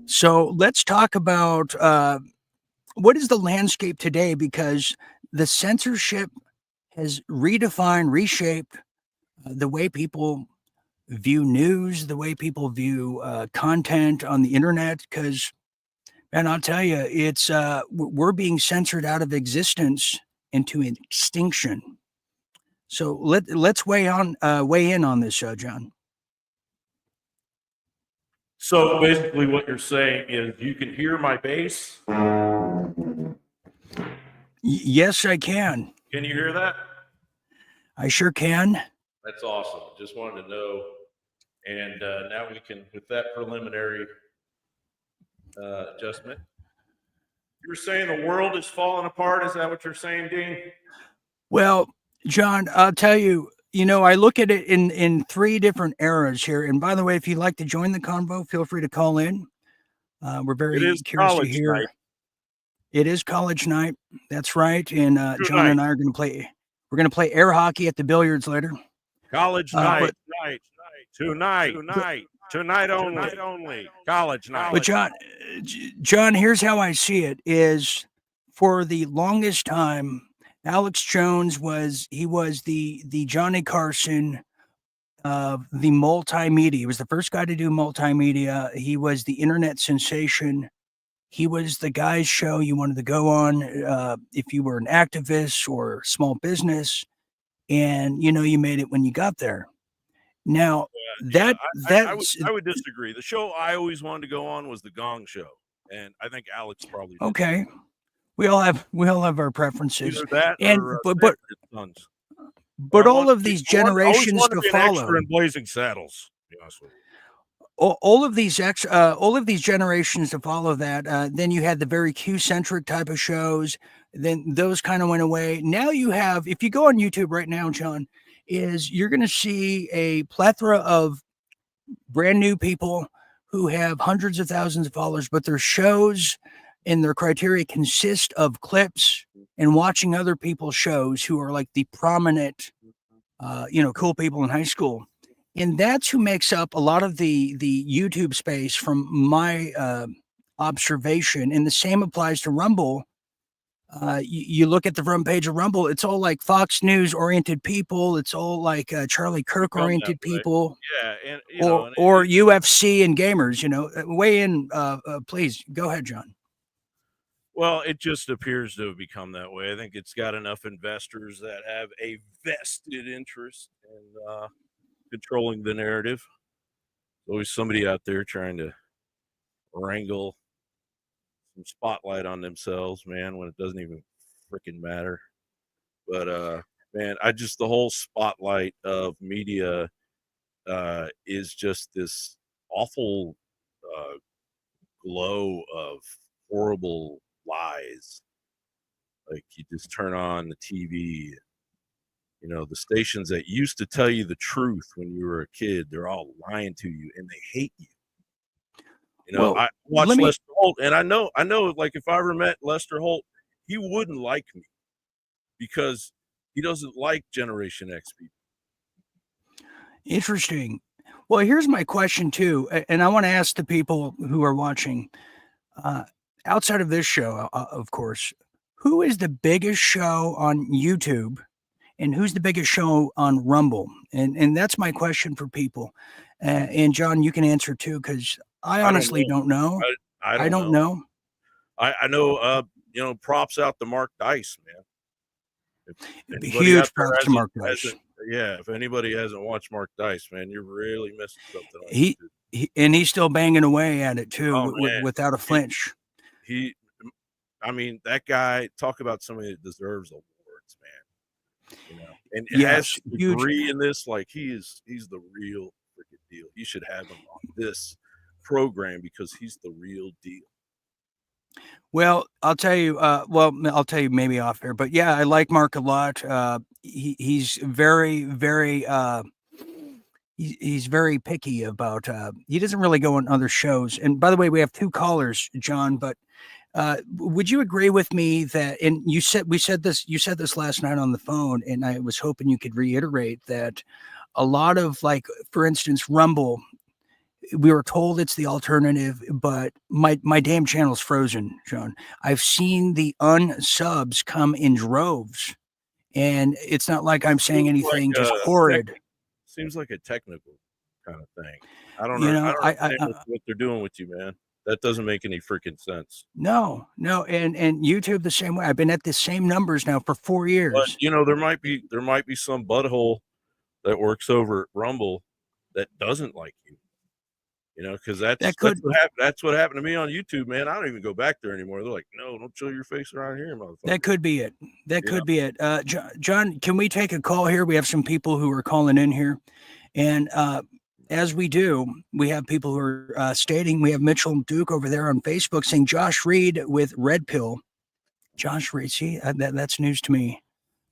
So let's talk about what is the landscape today, because the censorship has redefined, reshaped the way people view news, the way people view content on the internet. Because, man, I'll tell you, it's we're being censored out of existence into extinction. So let's weigh in on this, John. So basically what you're saying is you can hear my bass, Yes, I can. Can you hear that? I sure can. That's awesome. Just wanted to know. And now we can, with that preliminary adjustment. You're saying the world is falling apart. Is that what you're saying, Dean? Well, John, I'll tell you, I look at it in three different eras here. And by the way, if you'd like to join the convo, feel free to call in. We're very curious to hear. Night. It is college night. That's right. And John and I are going to play. We're going to play air hockey at the billiards later. College night. Tonight only. College night. But John, here's how I see it: is for the longest time, Alex Jones was the Johnny Carson of the multimedia. He was the first guy to do multimedia. He was the internet sensation. He was the guy's show you wanted to go on if you were an activist or small business, and you made it when you got there. Now I would disagree. The show I always wanted to go on was the Gong Show, and I think Alex probably did. Okay. We all have our preferences. Either that and or, but all of these generations to follow. In Blazing Saddles. To be honest with you. All of these generations to follow that. Then you had the very Q-centric type of shows. Then those kind of went away. Now you have, if you go on YouTube right now, John, you're going to see a plethora of brand new people who have hundreds of thousands of followers, but their shows and their criteria consist of clips and watching other people's shows who are like the prominent, cool people in high school. And that's who makes up a lot of the YouTube space from my observation. And the same applies to Rumble. You look at the front page of Rumble, it's all like Fox News oriented people. It's all like Charlie Kirk oriented people. Yeah. Or UFC and gamers, weigh in, please. Go ahead, John. Well, it just appears to have become that way. I think it's got enough investors that have a vested interest in controlling the narrative. There's always somebody out there trying to wrangle some spotlight on themselves, man, when it doesn't even freaking matter. But man, the whole spotlight of media is just this awful glow of horrible lies. Like, you just turn on the TV, the stations that used to tell you the truth when you were a kid, they're all lying to you and they hate you. I watched Lester Holt, and I know, like, if I ever met Lester Holt, he wouldn't like me because he doesn't like Generation X people. Interesting. Well, here's my question too, and I want to ask the people who are watching, outside of this show, of course, who is the biggest show on YouTube, and who's the biggest show on Rumble? And that's my question for people. And John, you can answer too, because I honestly don't know. I don't know. I know, props out to Mark Dice, man. Huge props to Mark Dice. Yeah, if anybody hasn't watched Mark Dice, man, you're really missing something. He's still banging away at it too, without a flinch. That guy, talk about somebody that deserves awards, man. And yes, has a degree in this, like, he's the real freaking deal. You should have him on this program because he's the real deal. Well, I'll tell you. I'll tell you maybe off air, but yeah, I like Mark a lot. He's very, very. He's very picky about. He doesn't really go on other shows. And by the way, we have two callers, John. But would you agree with me that? And you said this last night on the phone, and I was hoping you could reiterate that. A lot of, like, for instance, Rumble. We were told it's the alternative, but my damn channel's frozen, John. I've seen the unsubs come in droves, and it's not like I'm saying anything just horrid. Seems like a technical kind of thing. I don't know. I don't know what they're doing with you, man. That doesn't make any freaking sense. No, and YouTube the same way. I've been at the same numbers now for 4 years. But, there might be some butthole that works over at Rumble that doesn't like you. You know, because That that's could what happened. That's what happened to me on YouTube, man. I don't even go back there anymore. They're like, no, don't show your face around here, motherfucker. that could be it. That Yeah. could be it. John, can we take a call here? We have some people who are calling in here, and as we do, we have people who are stating. We have Mitchell Duke over there on Facebook saying Josh Reed with Red Pill. Josh Reed, see that's news to me.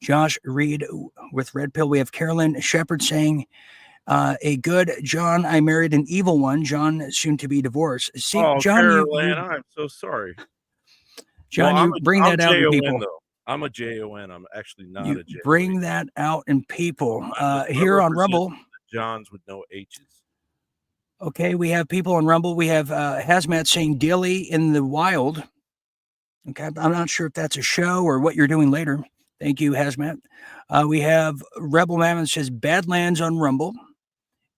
Josh Reed with Red Pill. We have Carolyn Shepard saying, a good John, I married an evil one. John, soon to be divorced. See, Oh, John, Caroline, I'm so sorry. John, well, you bring I'm that out in Jon, people. Though. I'm a Jon. I'm actually not You a J. bring that out in people. I Here on represent Rumble. the Johns with no H's. Okay, we have people on Rumble. We have Hazmat saying Dilly in the Wild. Okay, I'm not sure if that's a show or what you're doing later. Thank you, Hazmat. We have Rebel Mammoth says Badlands on Rumble.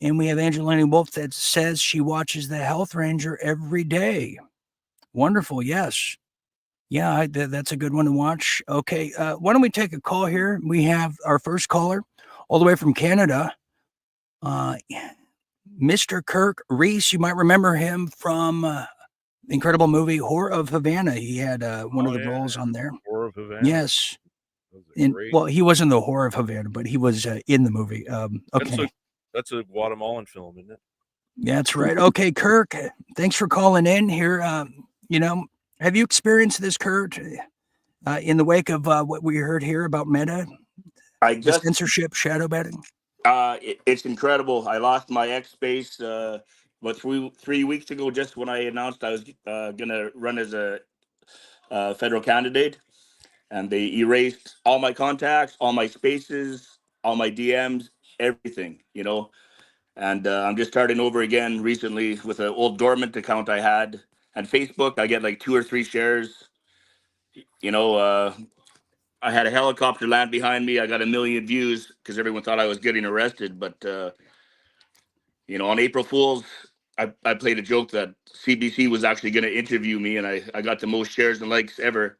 And we have Angelina Wolf that says she watches the Health Ranger every day. Wonderful, yes. Yeah, that's a good one to watch. Okay, why don't we take a call here? We have our first caller all the way from Canada. Mr. Kirk Reese, you might remember him from the incredible movie Whore of Havana. He had one of the roles on there. Whore of Havana. Yes. Well, he wasn't the Whore of Havana, but he was in the movie. Okay. That's a Guatemalan film, isn't it? That's right. Okay, Kirk, thanks for calling in here. Have you experienced this, Kurt, in the wake of what we heard here about Meta? The censorship, shadow banning? It's incredible. I lost my X space about 3 weeks ago, just when I announced I was going to run as a federal candidate. And they erased all my contacts, all my spaces, all my DMs, everything, And I'm just starting over again recently with an old dormant account I had. And Facebook, I get like 2 or 3 shares. I had a helicopter land behind me. I got 1 million views because everyone thought I was getting arrested. But, on April Fool's, I played a joke that CBC was actually going to interview me, and I got the most shares and likes ever.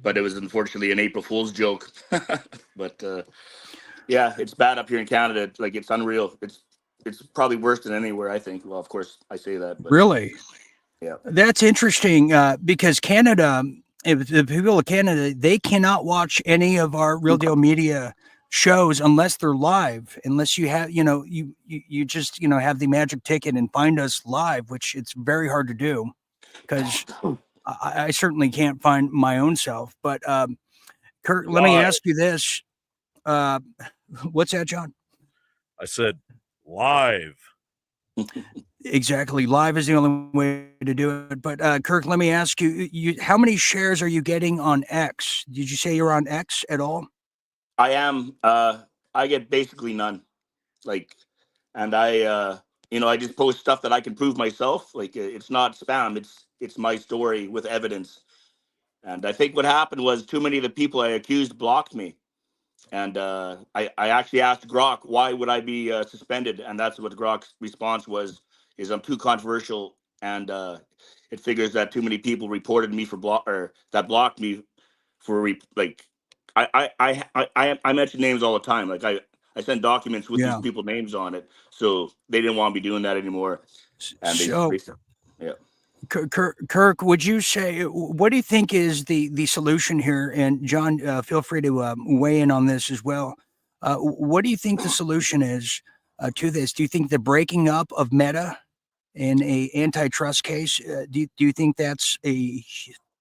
But it was unfortunately an April Fool's joke. But, yeah, it's bad up here in Canada. Like, it's unreal. It's probably worse than anywhere, I think. Well, of course, I say that. But, really? Yeah. That's interesting because Canada, if the people of Canada, they cannot watch any of our Real Deal Media shows unless they're live, unless you have, you just, have the magic ticket and find us live, which it's very hard to do because I certainly can't find my own self. But Kurt, let me ask you this. What's that, John? I said live. Exactly. Live is the only way to do it. But Kirk, let me ask you, how many shares are you getting on X? Did you say you're on X at all? I am. I get basically none. And I just post stuff that I can prove myself. Like, it's not spam. It's my story with evidence. And I think what happened was too many of the people I accused blocked me. And I actually asked Grok, why would I be suspended? And that's what Grok's response was, is I'm too controversial. And it figures that too many people reported me for that blocked me for I mention names all the time. Like I send documents with these people names on it. So they didn't want me doing that anymore. And yeah. Kirk, would you say, what do you think is the solution here? And John, feel free to weigh in on this as well. What do you think the solution is to this? Do you think the breaking up of Meta in a antitrust case, do you think that's a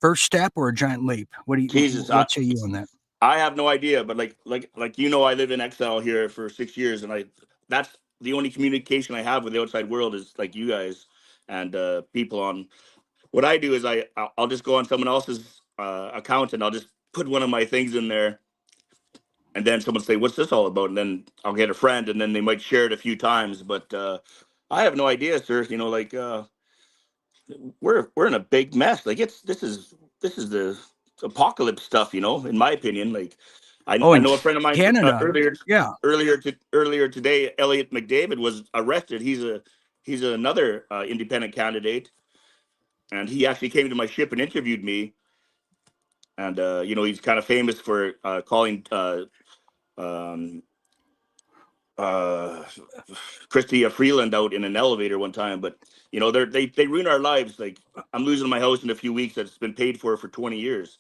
first step or a giant leap? What say you on that? I have no idea, but like I live in exile here for 6 years, and that's the only communication I have with the outside world is like you guys and people on. What I do is I'll just go on someone else's account and I'll just put one of my things in there, and then someone say, "What's this all about?" And then I'll get a friend, and then they might share it a few times. But I have no idea, sir. We're in a big mess. Like this is the apocalypse stuff. In my opinion. Like I know a friend of mine Canada. earlier today, Elliot McDavid was arrested. He's another independent candidate, and he actually came to my ship and interviewed me. And he's kind of famous for calling Christy Freeland out in an elevator one time, but you know, they ruin our lives. Like I'm losing my house in a few weeks that's been paid for 20 years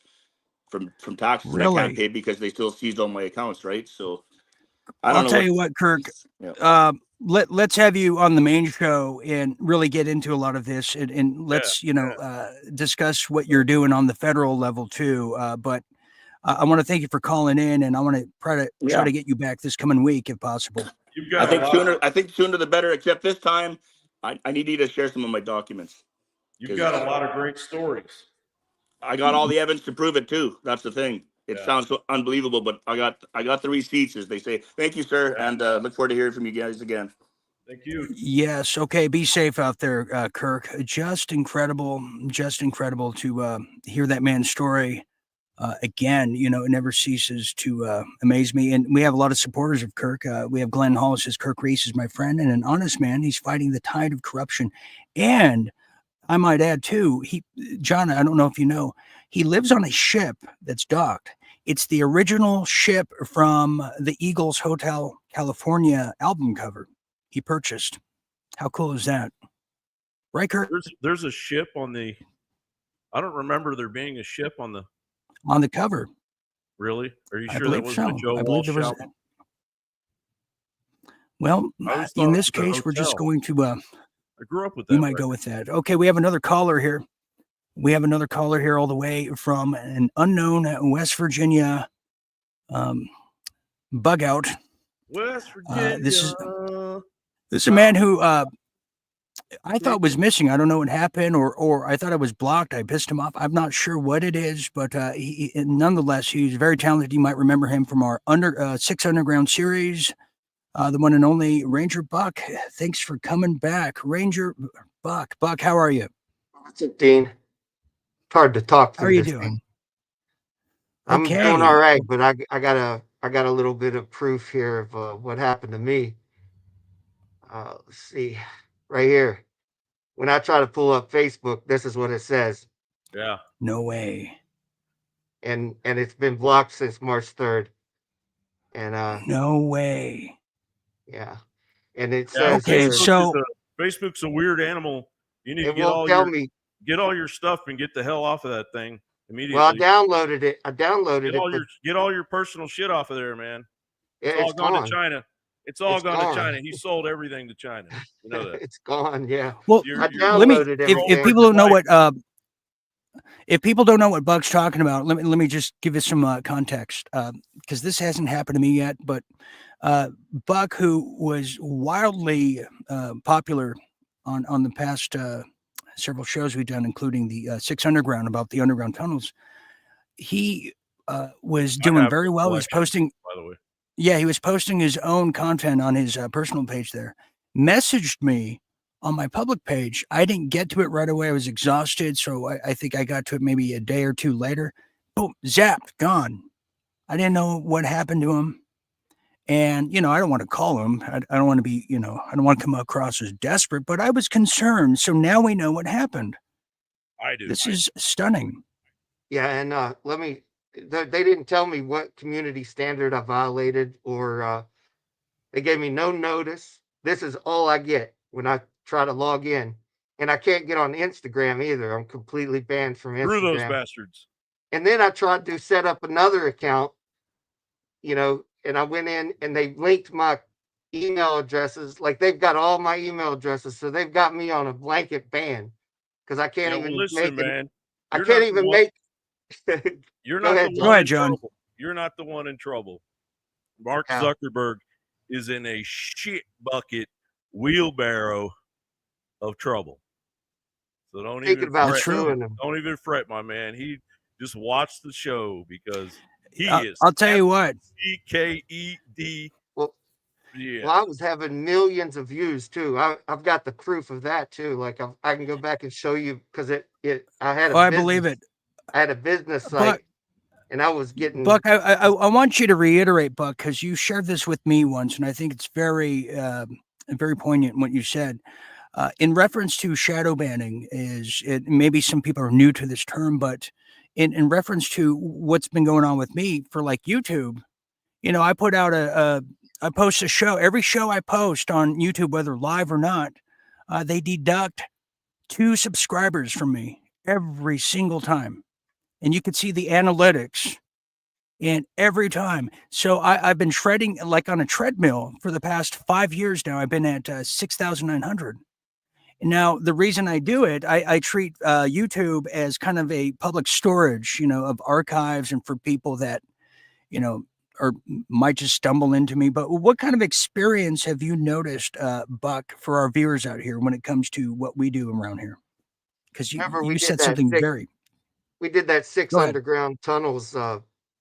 from taxes that I can't Really? pay because they still seized all my accounts, right? So I don't I'll know tell what. you what, Kirk. Yeah. Let's have you on the main show and really get into a lot of this, and let's discuss what you're doing on the federal level too. But I want to thank you for calling in, and I want to try to get you back this coming week if possible. You've I got think sooner the better. Except this time, I need you to share some of my documents. You've got a lot of great stories. I got all the evidence to prove it too. That's the thing. It sounds so unbelievable, but I got the receipts, as they say. Thank you, sir, and look forward to hearing from you guys again. Thank you. Yes. Okay. Be safe out there, Kirk. Just incredible to hear that man's story. Again, you know, it never ceases to amaze me. And we have a lot of supporters of Kirk. We have Glenn Hall says Kirk Reese is my friend and an honest man. He's fighting the tide of corruption. And I might add too, John, I don't know if you know, he lives on a ship that's docked. It's the original ship from the Eagles Hotel California album cover he purchased. How cool is that? Right, Kirk? There's a ship on the. I don't remember there being a ship on the cover. Really? Are you I sure that believe was so. the Joe I believe Walsh there was. album? Well, I always in thought this it was a case, we're just hotel. going to. I grew up with that. You might go with that. Okay, we have another caller here. We have another caller here all the way from an unknown West Virginia bug out. West Virginia. This is a man who I thought was missing. I don't know what happened, or I thought I was blocked. I pissed him off. I'm not sure what it is, but nonetheless, he's very talented. You might remember him from our 6 Underground series, the one and only Ranger Buck. Thanks for coming back, Ranger Buck. Buck, how are you? What's up, Dean? It's hard to talk How are through you this doing? thing. I'm Okay. doing all right, but I got a little bit of proof here of what happened to me. Let's see, right here. When I try to pull up Facebook, this is what it says. Yeah. No way. And it's been blocked since March 3rd. And no way. Yeah. And it Yeah, says here, Facebook's a weird animal. You need to it won't tell me. Get all your stuff and get the hell off of that thing immediately. Well, I downloaded it. Get all your personal shit off of there, man. It's all it's gone gone to China. It's all It's gone gone. to China. He sold everything to China. You know that. It's gone. Yeah. Well, I downloaded if people don't know what if people don't know what Buck's talking about, let me just give you some context because this hasn't happened to me yet. But Buck, who was wildly popular on the past several shows we've done, including the 6 Underground about the underground tunnels, he was doing very well. He was posting, by the way. Yeah, he was posting his own content on his personal page there. Messaged me on my public page. I didn't get to it right away. I was exhausted. So I think I got to it maybe a day or two later. Boom, zapped, gone. I didn't know what happened to him. And, you know, I don't want to call him. I don't want to be, you know, I don't want to come across as desperate, but I was concerned. So now we know what happened. I do. This is stunning. Yeah. And they didn't tell me what community standard I violated, or they gave me no notice. This is all I get when I try to log in. And I can't get on Instagram either. I'm completely banned from Instagram. Screw those bastards. And then I tried to set up another account, you know, and I went in and they linked my email addresses. Like, they've got all my email addresses. So they've got me on a blanket ban because I can't even listen, make man. I can't even make. You're Go not ahead, the John. one Go ahead, in John. trouble. You're not the one in trouble. Mark Yeah. Zuckerberg is in a shit bucket wheelbarrow of trouble. So don't Thinking even about fret. suing them. Don't even fret, my man. He just watch the show because he is. I'll tell you what. CKED. Well, Yeah. Well, I was having millions of views too. I've got the proof of that too. Like I can go back and show you because I had a I business, believe it. I had a business site, Buck, and I was getting Buck, I want you to reiterate, Buck, because you shared this with me once, and I think it's very poignant what you said. In reference to shadow banning, maybe some people are new to this term, but in reference to what's been going on with me for like YouTube, you know, I put out a I post a show. Every show I post on YouTube, whether live or not, they deduct 2 subscribers from me every single time. And you can see the analytics and every time. So I've been shredding like on a treadmill for the past 5 years now. I've been at 6,900. Now, the reason I do it, I treat YouTube as kind of a public storage, of archives and for people that, or might just stumble into me. But what kind of experience have you noticed, Buck, for our viewers out here when it comes to what we do around here? Because Remember, you said something very. we did that 6 Go ahead. underground tunnels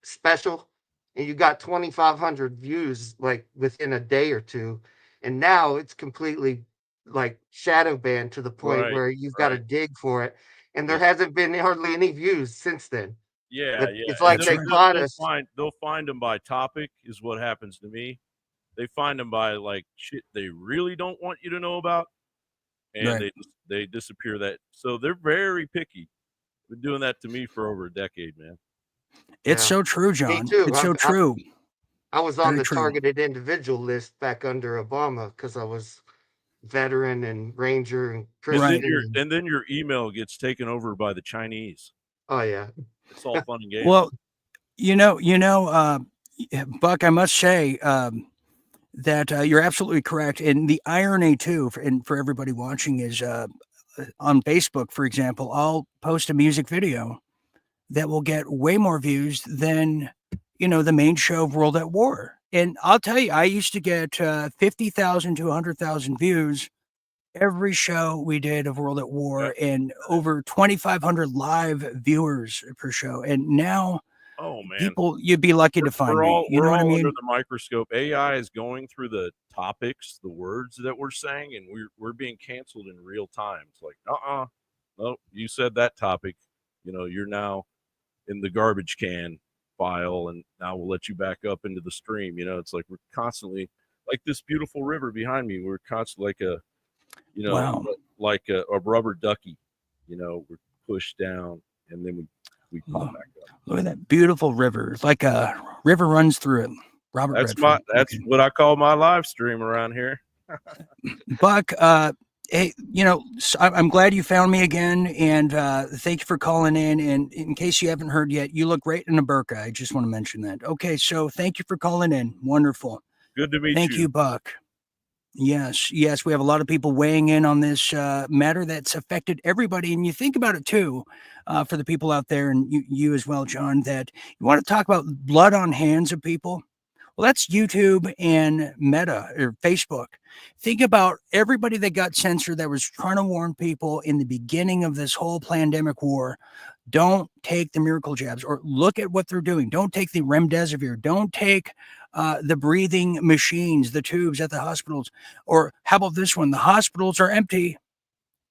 special, and you got 2,500 views like within a day or two, and now it's completely like shadow banned to the point Right, where you've got to right. dig for it, and there Yeah. hasn't been hardly any views since then. Yeah, But yeah. it's And like they caught us. they'll find them by topic is what happens to me. They find them by like shit they really don't want you to know about, and Right. they disappear that. So they're very picky. Been doing that to me for over a decade, man. It's Yeah. so true, Me John. too. It's so true. I was on Very the true. targeted individual list back under Obama because I was veteran and ranger and And Christian. then your email gets taken over by the Chinese. Oh yeah. It's all fun and games. Well, Buck, I must say that you're absolutely correct. And the irony too, for everybody watching, is on Facebook, for example, I'll post a music video that will get way more views than the main show of World at War. And I'll tell you, I used to get 50,000 to 100,000 views every show we did of World at War, and over 2,500 live viewers per show. And now, oh man, people, you'd be lucky to find me. You know what I mean? Under the microscope. AI is going through the topics, the words that we're saying, and we're being canceled in real time. It's like, no, you said that topic. You're now in the garbage can file, and now we'll let you back up into the stream. It's like we're constantly, like this beautiful river behind me. We're constantly like a, Wow. like a rubber ducky. We're pushed down, and then we pop back up. Look at that beautiful river. It's like a river runs through it. Robert Redford. That's what I call my live stream around here. Buck, hey, I'm glad you found me again, and thank you for calling in. And in case you haven't heard yet, you look great in a burqa. I just want to mention that. Okay, so thank you for calling in. Wonderful. Good to meet you. Thank you, Buck. Yes, we have a lot of people weighing in on this matter that's affected everybody. And you think about it too, for the people out there, and you as well, John, that you want to talk about blood on hands of people. Well, that's YouTube and Meta or Facebook. Think about everybody that got censored that was trying to warn people in the beginning of this whole pandemic war. Don't take the miracle jabs, or look at what they're doing. Don't take the remdesivir. Don't take the breathing machines, the tubes at the hospitals. Or how about this one? The hospitals are empty.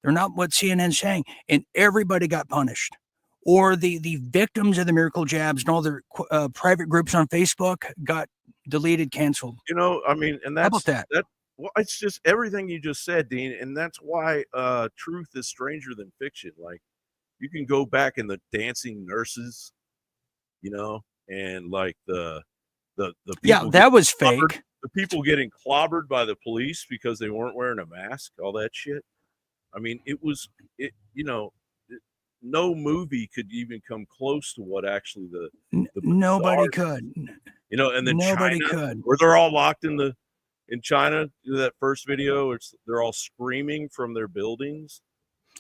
They're not what CNN's saying. And everybody got punished. Or the victims of the miracle jabs and all their private groups on Facebook got deleted, canceled. And how about that? Well, it's just everything you just said, Dean, and that's why truth is stranger than fiction. Like, you can go back in the dancing nurses, and like the people that was clobbered, fake. the people getting clobbered by the police because they weren't wearing a mask, all that shit. No movie could even come close to what actually the nobody could. And then nobody China, could. where they're all locked in China. That first video, they're all screaming from their buildings.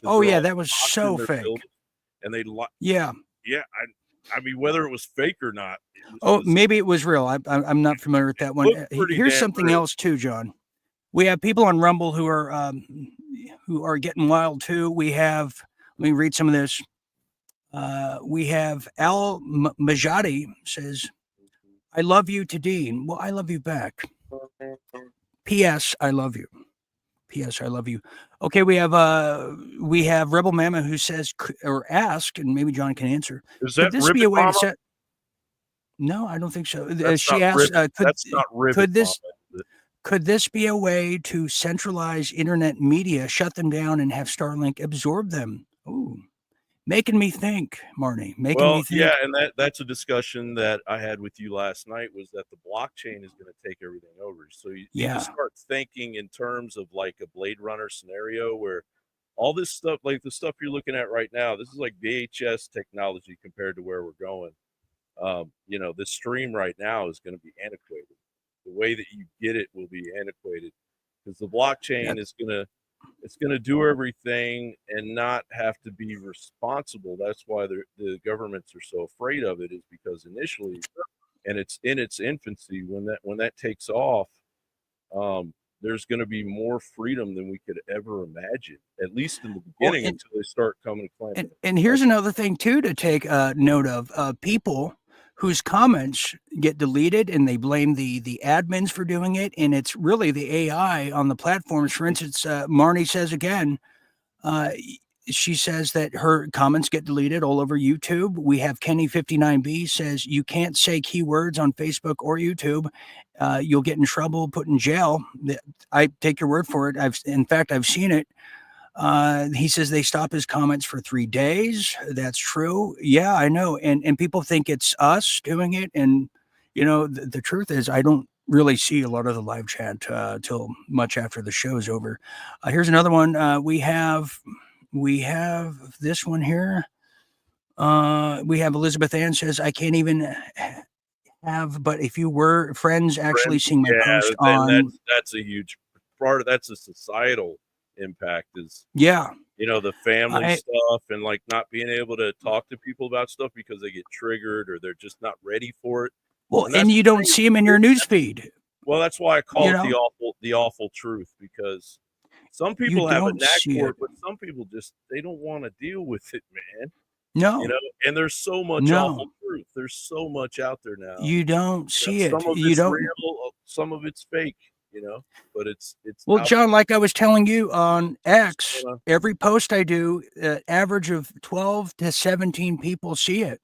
Oh yeah, that was so fake. And they yeah. Whether it was fake or not. Maybe it was real. I'm not familiar with that one. Here's something else too, John. We have people on Rumble who are getting wild too. We have. Let me read some of this. We have Al Majadi says, "I love you" to Dean. Well, I love you back. P.S. I love you. P.S. I love you. Okay, we have Rebel Mama who says or ask, and maybe John can answer. Is that could this be a way to set? No, I don't think so. She asked, could this be a way to centralize internet media, shut them down, and have Starlink absorb them? Ooh, Making me think, Marty. Making Well, me think. yeah, and that's a discussion that I had with you last night, was that the blockchain is going to take everything over. So you need Yeah. to start thinking in terms of like a Blade Runner scenario where all this stuff, like the stuff you're looking at right now, this is like VHS technology compared to where we're going. You know, this stream right now is going to be antiquated. The way that you get it will be antiquated because the blockchain is going to do everything and not have to be responsible. That's why the governments are so afraid of it, is because initially, and it's in its infancy, when that takes off, there's going to be more freedom than we could ever imagine, at least in the beginning, until they start coming to claim it. And here's another thing too to take note of: people whose comments get deleted, and they blame the admins for doing it, and it's really the AI on the platforms. For instance, Marnie says again, she says that her comments get deleted all over YouTube. We have Kenny59B says you can't say keywords on Facebook or YouTube. You'll get in trouble, put in jail. I take your word for it. In fact, I've seen it. He says they stop his comments for 3 days. That's true. Yeah, I know. And people think it's us doing it. And, you know, the truth is I don't really see a lot of the live chat till much after the show's over. Here's another one. We have this one here. We have Elizabeth Ann says, I can't even have, but if you were friends actually seeing my post on. That's a huge part of that's a societal impact, is yeah, you know, the family stuff and like not being able to talk to people about stuff because they get triggered or they're just not ready for it. Well, and you don't see them in your news feed. Well, that's why I call it the awful truth, because some people have a knack for it, but some people just they don't want to deal with it, man. No, you know, and there's so much awful truth. There's so much out there now. You don't see it. Some of it's real, some of it's fake. You know, but it's well, John, like I was telling you on X, every post I do, average of 12 to 17 people see it,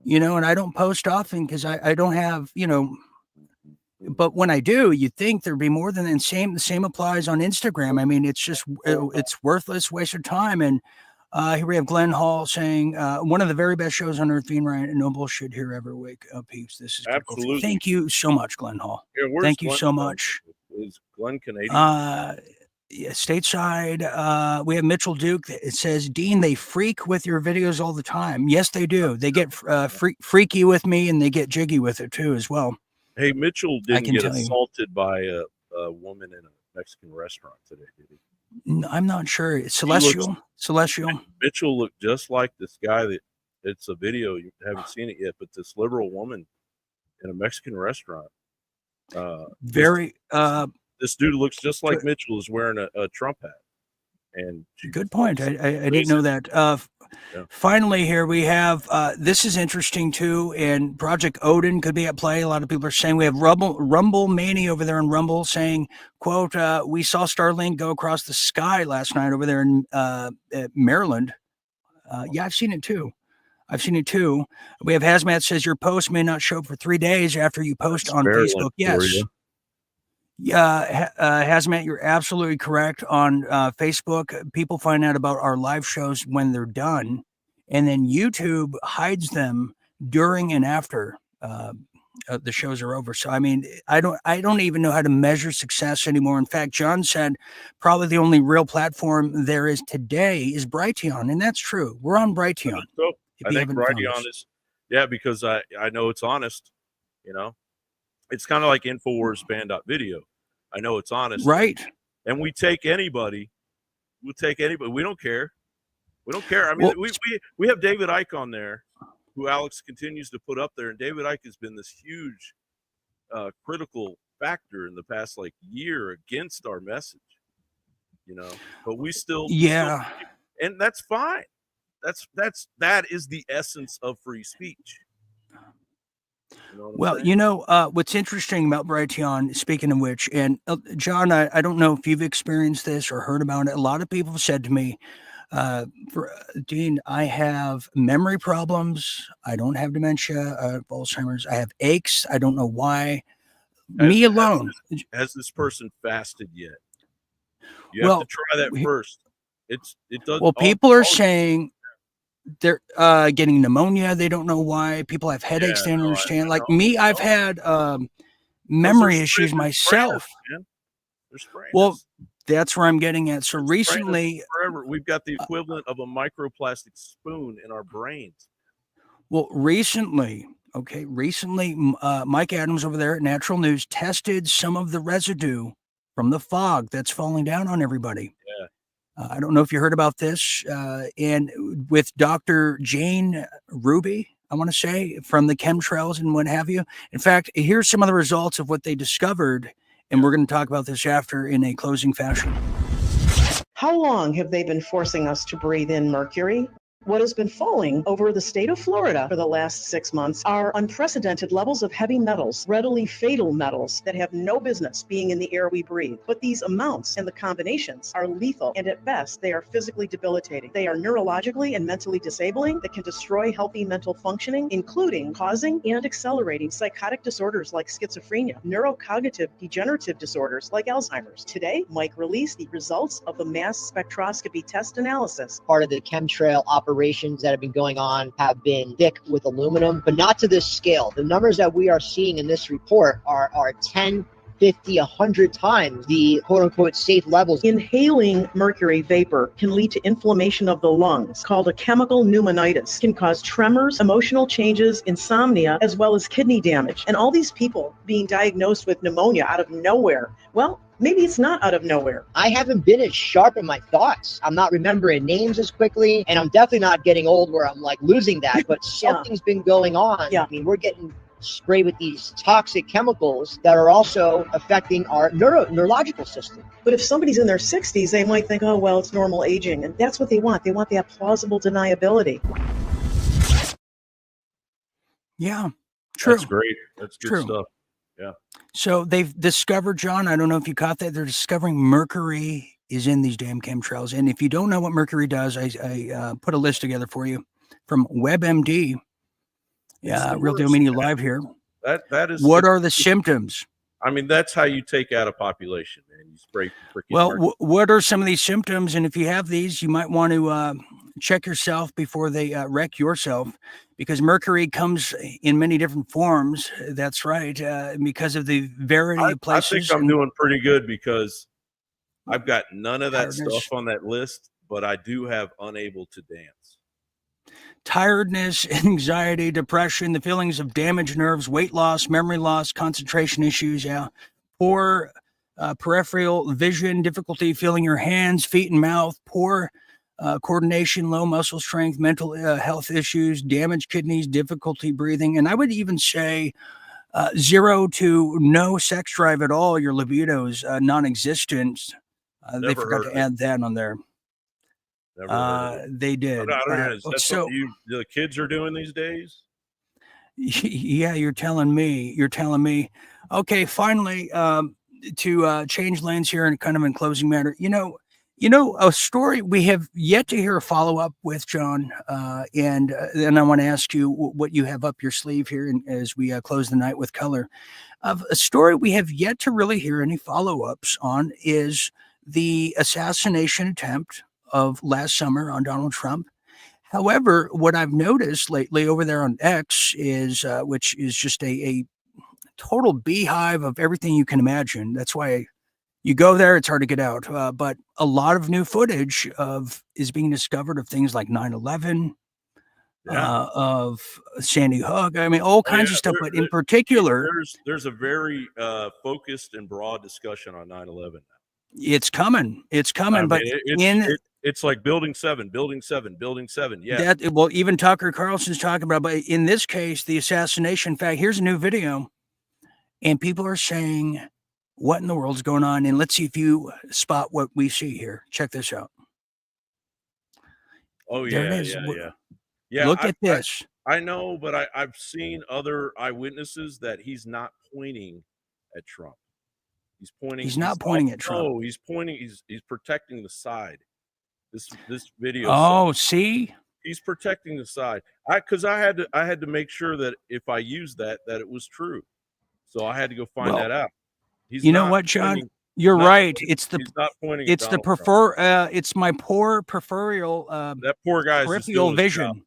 you know, and I don't post often because I don't have, you know, but when I do, you think there'd be more than the same applies on Instagram. I mean, it's just, it's worthless, waste of time. And here we have Glenn Hall saying, one of the very best shows on earth, Dean Ryan, and no bullshit here every week. Peeps, this is absolutely. Thank you so much, Glenn Hall. Yeah, thank you Glenn so much. Is Glenn Canadian? Yeah, stateside. We have Mitchell Duke. It says, Dean, they freak with your videos all the time. Yes, they do. They get freaky with me, and they get jiggy with it too as well. Hey, Mitchell didn't get assaulted by a woman in a Mexican restaurant today, did he? I'm not sure. Celestial. Mitchell looked just like this guy it's a video. You haven't seen it yet, but this liberal woman in a Mexican restaurant. This dude looks just like Mitchell, is wearing a Trump hat. And good point. I didn't know that. Finally, here we have, this is interesting too, and Project Odin could be at play. A lot of people are saying we have Rumble Mania over there in Rumble saying, quote, we saw Starlink go across the sky last night over there in Maryland. Yeah, I've seen it too. We have Hazmat says your post may not show up for 3 days after you post on Facebook. Yes. Yeah, Hazmat, you're absolutely correct. On Facebook, people find out about our live shows when they're done, and then YouTube hides them during and after the shows are over. So, I mean, I don't even know how to measure success anymore. In fact, John said probably the only real platform there is today is Brighteon, and that's true. We're on Brighteon. So, I think Brighteon is, because I know it's honest, you know. It's kind of like InfoWarsBand.video. I know it's honest. Right. And we take anybody. We'll take anybody. We don't care. I mean, we have David Icke on there, who Alex continues to put up there. And David Icke has been this huge critical factor in the past year against our message, you know, but we still. And that's fine. That is the essence of free speech. You know, what's interesting about Brighteon, speaking of which, and John, I don't know if you've experienced this or heard about it. A lot of people have said to me, Dean, I have memory problems. I don't have dementia, Alzheimer's. I have aches. I don't know why. Me alone. Has this person fasted yet? You have to try that first. It does. Well, people are saying they're getting pneumonia. They don't know why. People have headaches. They don't understand. Like me, I've had memory issues myself. They're spraying Well, us. that's where I'm getting at. So They're spraying us recently, forever, we've got the equivalent of a microplastic spoon in our brains. Well, recently, Mike Adams over there at Natural News tested some of the residue from the fog that's falling down on everybody. Yeah. I don't know if you heard about this, and with Dr. Jane Ruby, I want to say, from the chemtrails and what have you. In fact, here's some of the results of what they discovered, and we're going to talk about this after in a closing fashion. How long have they been forcing us to breathe in mercury? What has been falling over the state of Florida for the last 6 months are unprecedented levels of heavy metals, readily fatal metals that have no business being in the air we breathe. But these amounts and the combinations are lethal, and at best, they are physically debilitating. They are neurologically and mentally disabling that can destroy healthy mental functioning, including causing and accelerating psychotic disorders like schizophrenia, neurocognitive degenerative disorders like Alzheimer's. Today, Mike released the results of the mass spectroscopy test analysis. Part of the chemtrail operations that have been going on have been thick with aluminum, but not to this scale. The numbers that we are seeing in this report are 10, 50, 100 times the quote-unquote safe levels. Inhaling mercury vapor can lead to inflammation of the lungs, called a chemical pneumonitis, can cause tremors, emotional changes, insomnia, as well as kidney damage. And all these people being diagnosed with pneumonia out of nowhere, well, maybe it's not out of nowhere. I haven't been as sharp in my thoughts. I'm not remembering names as quickly, and I'm definitely not getting old where I'm like losing that, but something's been going on. Yeah. I mean, we're getting sprayed with these toxic chemicals that are also affecting our neurological system. But if somebody's in their 60s, they might think, oh, well, it's normal aging. And that's what they want. They want that plausible deniability. Yeah, true. That's great. That's good stuff. Yeah. So they've discovered, John, I don't know if you caught that, they're discovering mercury is in these damn chemtrails. And if you don't know what mercury does, I put a list together for you from WebMD. Yeah, Real Deal Media Live here. That is. What are the symptoms? I mean, that's how you take out a population, man. You spray freaking. Well, what are some of these symptoms? And if you have these, you might want to check yourself before they wreck yourself, because mercury comes in many different forms. That's right, because of the variety of places. I think I'm doing pretty good because I've got none of that stuff on that list, but I do have unable to dance. Tiredness, anxiety, depression, the feelings of damaged nerves, weight loss, memory loss, concentration issues, poor peripheral vision, difficulty feeling your hands, feet, and mouth, poor coordination, low muscle strength, mental health issues, damaged kidneys, difficulty breathing, and I would even say 0 to no sex drive at all. Your libido is non-existent. They forgot to add that on there. They did. Is that something the kids are doing these days? Yeah, you're telling me. Okay, finally, to change lanes here and kind of in closing matter. You know, a story we have yet to hear a follow up with, John, and then I want to ask you what you have up your sleeve here, and as we close the night with color, of a story we have yet to really hear any follow ups on is the assassination attempt of last summer on Donald Trump. However, what I've noticed lately over there on X is, which is just a total beehive of everything you can imagine. That's why you go there, it's hard to get out. But a lot of new footage is being discovered of things like 9/11, of Sandy Hook. I mean, all kinds of stuff. But in particular, there's a very focused and broad discussion on 9/11. It's coming. But it's like building 7. Yeah. Well, even Tucker Carlson's talking about, but in this case, the assassination. In fact, here's a new video, and people are saying, what in the world's going on? And let's see if you spot what we see here. Check this out. Oh, there yeah, it is. Yeah. Look at this. I know, but I've seen other eyewitnesses that he's not pointing at Trump. He's pointing. He's not pointing at Trump. No, he's pointing. He's protecting the side. This video. Oh, see, he's protecting the side. Because I had to make sure that if I used that it was true. So I had to go find that out. You know what, John? You're Not right. pointing- It's the he's not pointing at it's the Donald Trump. it's my poor peripheral That poor guy's just peripheral doing his vision. job.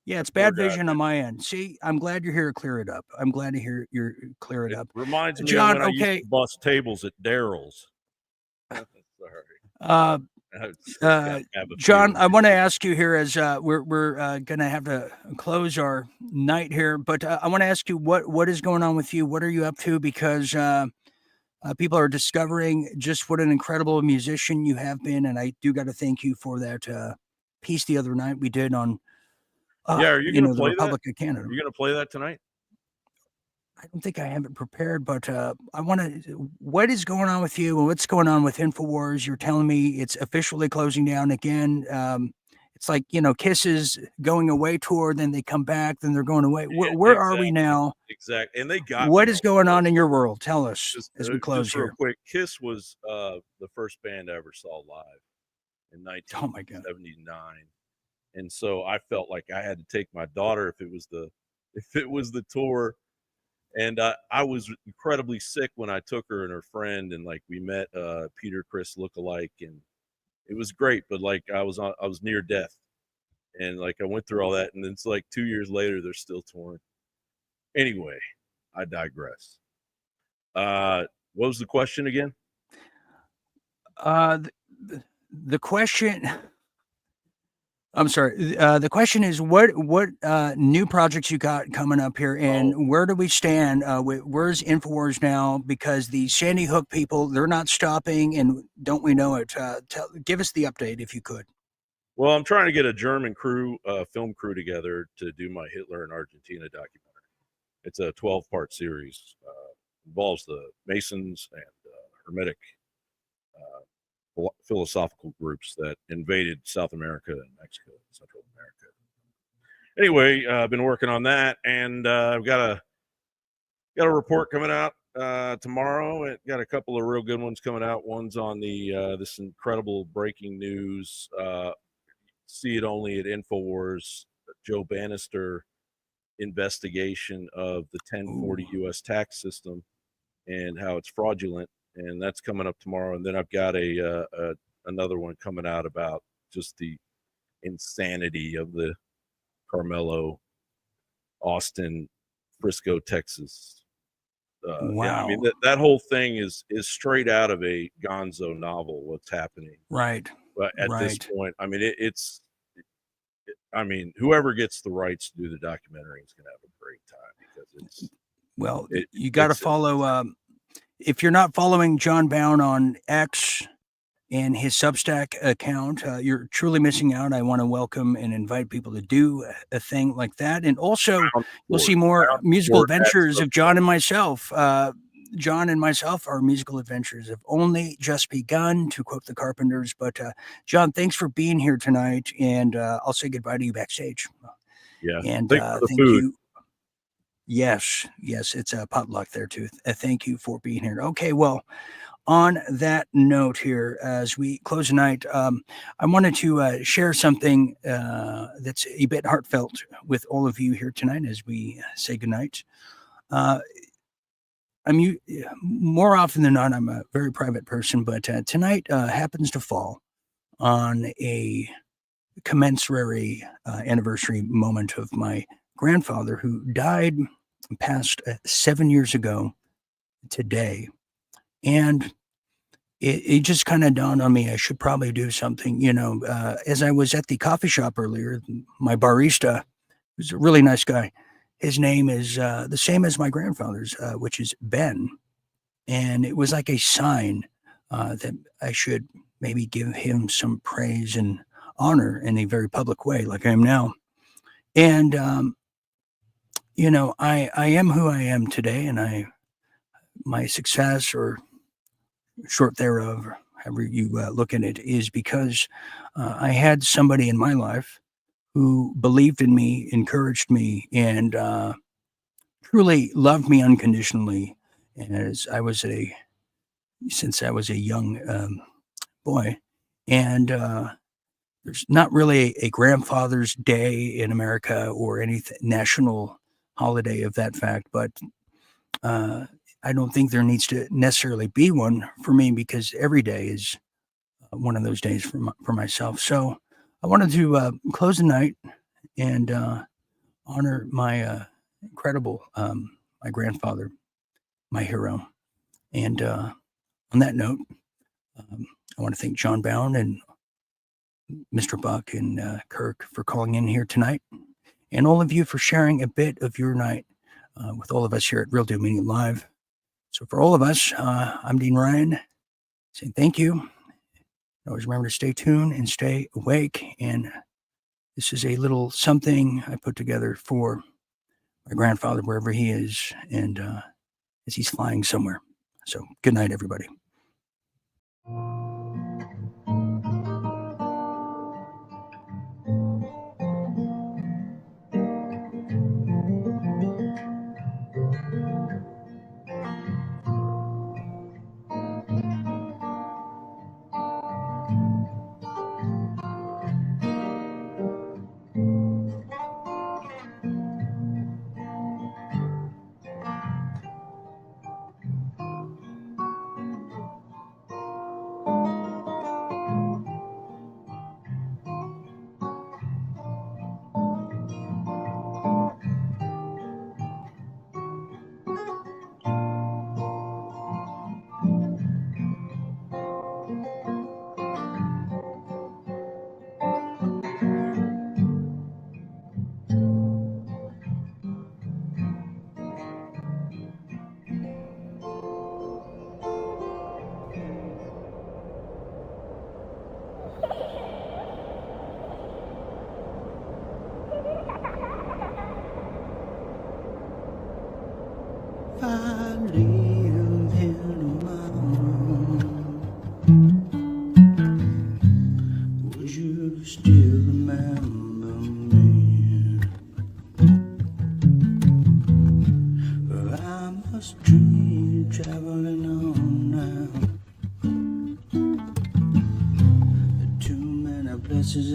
Yeah, it's That poor bad guy, vision on my end. See, I'm glad you're here to clear it up. I'm glad to hear you're clear it It up. reminds me John, of when I used okay. to bust tables at Daryl's. Sorry. Uh, I still have a John, few. I want to ask you here as we're going to have to close our night here, but I want to ask you what is going on with you? What are you up to? Because people are discovering just what an incredible musician you have been, and I do got to thank you for that piece the other night we did on Yeah, are you going to the play Republic that? of Canada. Are you going to play that tonight? I don't think I have it prepared, but I want to. What is going on with you, and what's going on with Infowars? You're telling me it's officially closing down again. It's like Kiss is going away tour, then they come back, then they're going away. Where are we now? Exactly, and they got What me is on going this. on in your world? Tell us as we close just real here. quick. Kiss was the first band I ever saw live in Oh my God. 1979, and so I felt like I had to take my daughter if it was the tour. And I was incredibly sick when I took her and her friend, and like we met Peter Criss lookalike, and it was great. But like I was near death, and like I went through all that, and then it's like 2 years later they're still touring. Anyway, I digress. What was the question again? The question. I'm sorry. The question is, what new projects you got coming up here, and where do we stand? Where's Infowars now? Because the Sandy Hook people, they're not stopping, and don't we know it? Give us the update if you could. Well, I'm trying to get a German film crew together to do my Hitler in Argentina documentary. It's a 12-part series. Involves the Masons and Hermetic philosophical groups that invaded South America and Mexico and Central America. Anyway, I've been working on that, and I've got a report coming out tomorrow. It got a couple of real good ones coming out. One's on the this incredible breaking news. See it only at Infowars. Joe Bannister investigation of the 1040 U.S. tax system and how it's fraudulent. And that's coming up tomorrow. And then I've got another one coming out about just the insanity of the Carmelo, Austin, Frisco, Texas. Wow. Yeah, I mean that whole thing is straight out of a Gonzo novel. What's happening? Right. But at this point, I mean I mean, whoever gets the rights to do the documentary is going to have a great time because you got to follow. If you're not following John Bowne on X and his Substack account, you're truly missing out. I want to welcome and invite people to do a thing like that. And also, you'll see more musical adventures of John and myself. John and myself, our musical adventures have only just begun, to quote the Carpenters. But John, thanks for being here tonight. And I'll say goodbye to you backstage. Yeah. And thanks for the thank food. you. Yes, it's a potluck there too. Thank you for being here. Okay, well, on that note here, as we close tonight, I wanted to share something that's a bit heartfelt with all of you here tonight as we say goodnight. More often than not, I'm a very private person, but tonight happens to fall on a commensurary anniversary moment of my grandfather, who died past 7 years ago today. And it just kind of dawned on me I should probably do something. As I was at the coffee shop earlier, my barista, who's a really nice guy, his name is the same as my grandfather's, which is Ben. And it was like a sign that I should maybe give him some praise and honor in a very public way, like I am now. And I am who I am today, and my success, or short thereof, or however you look at it, is because I had somebody in my life who believed in me, encouraged me, and truly loved me unconditionally. Since I was a young boy, and there's not really a grandfather's day in America or any national holiday of that fact, but I don't think there needs to necessarily be one for me, because every day is one of those days for myself. So I wanted to close the night and honor my incredible, my grandfather, my hero. And on that note, I want to thank John Bowne and Mr. Buck and Kirk for calling in here tonight, and all of you for sharing a bit of your night with all of us here at Real Deal Media Live. So for all of us, I'm Dean Ryan, saying thank you. Always remember to stay tuned and stay awake. And this is a little something I put together for my grandfather, wherever he is, and as he's flying somewhere. So good night, everybody.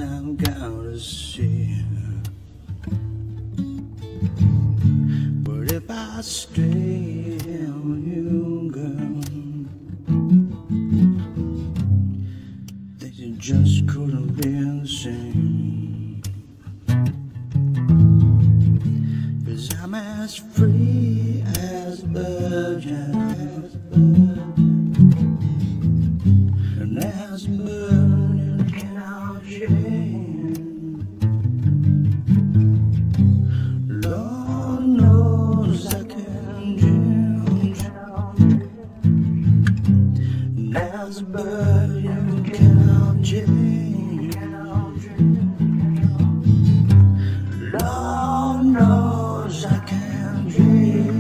I've got to see. But if I stay with you, girl, things it just couldn't be the same. 'Cause I'm as free as a bird, and as a bird you cannot change. Lord knows I can change. And as a bird you cannot change. Lord knows I can change.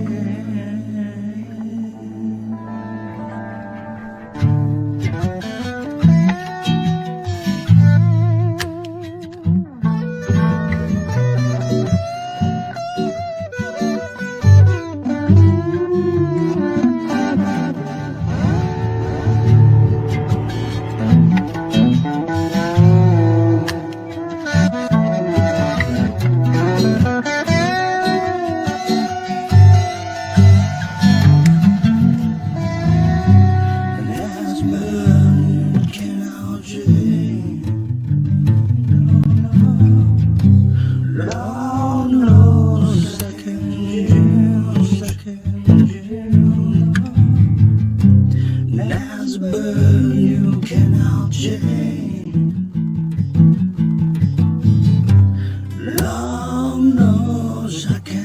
Lord knows I can.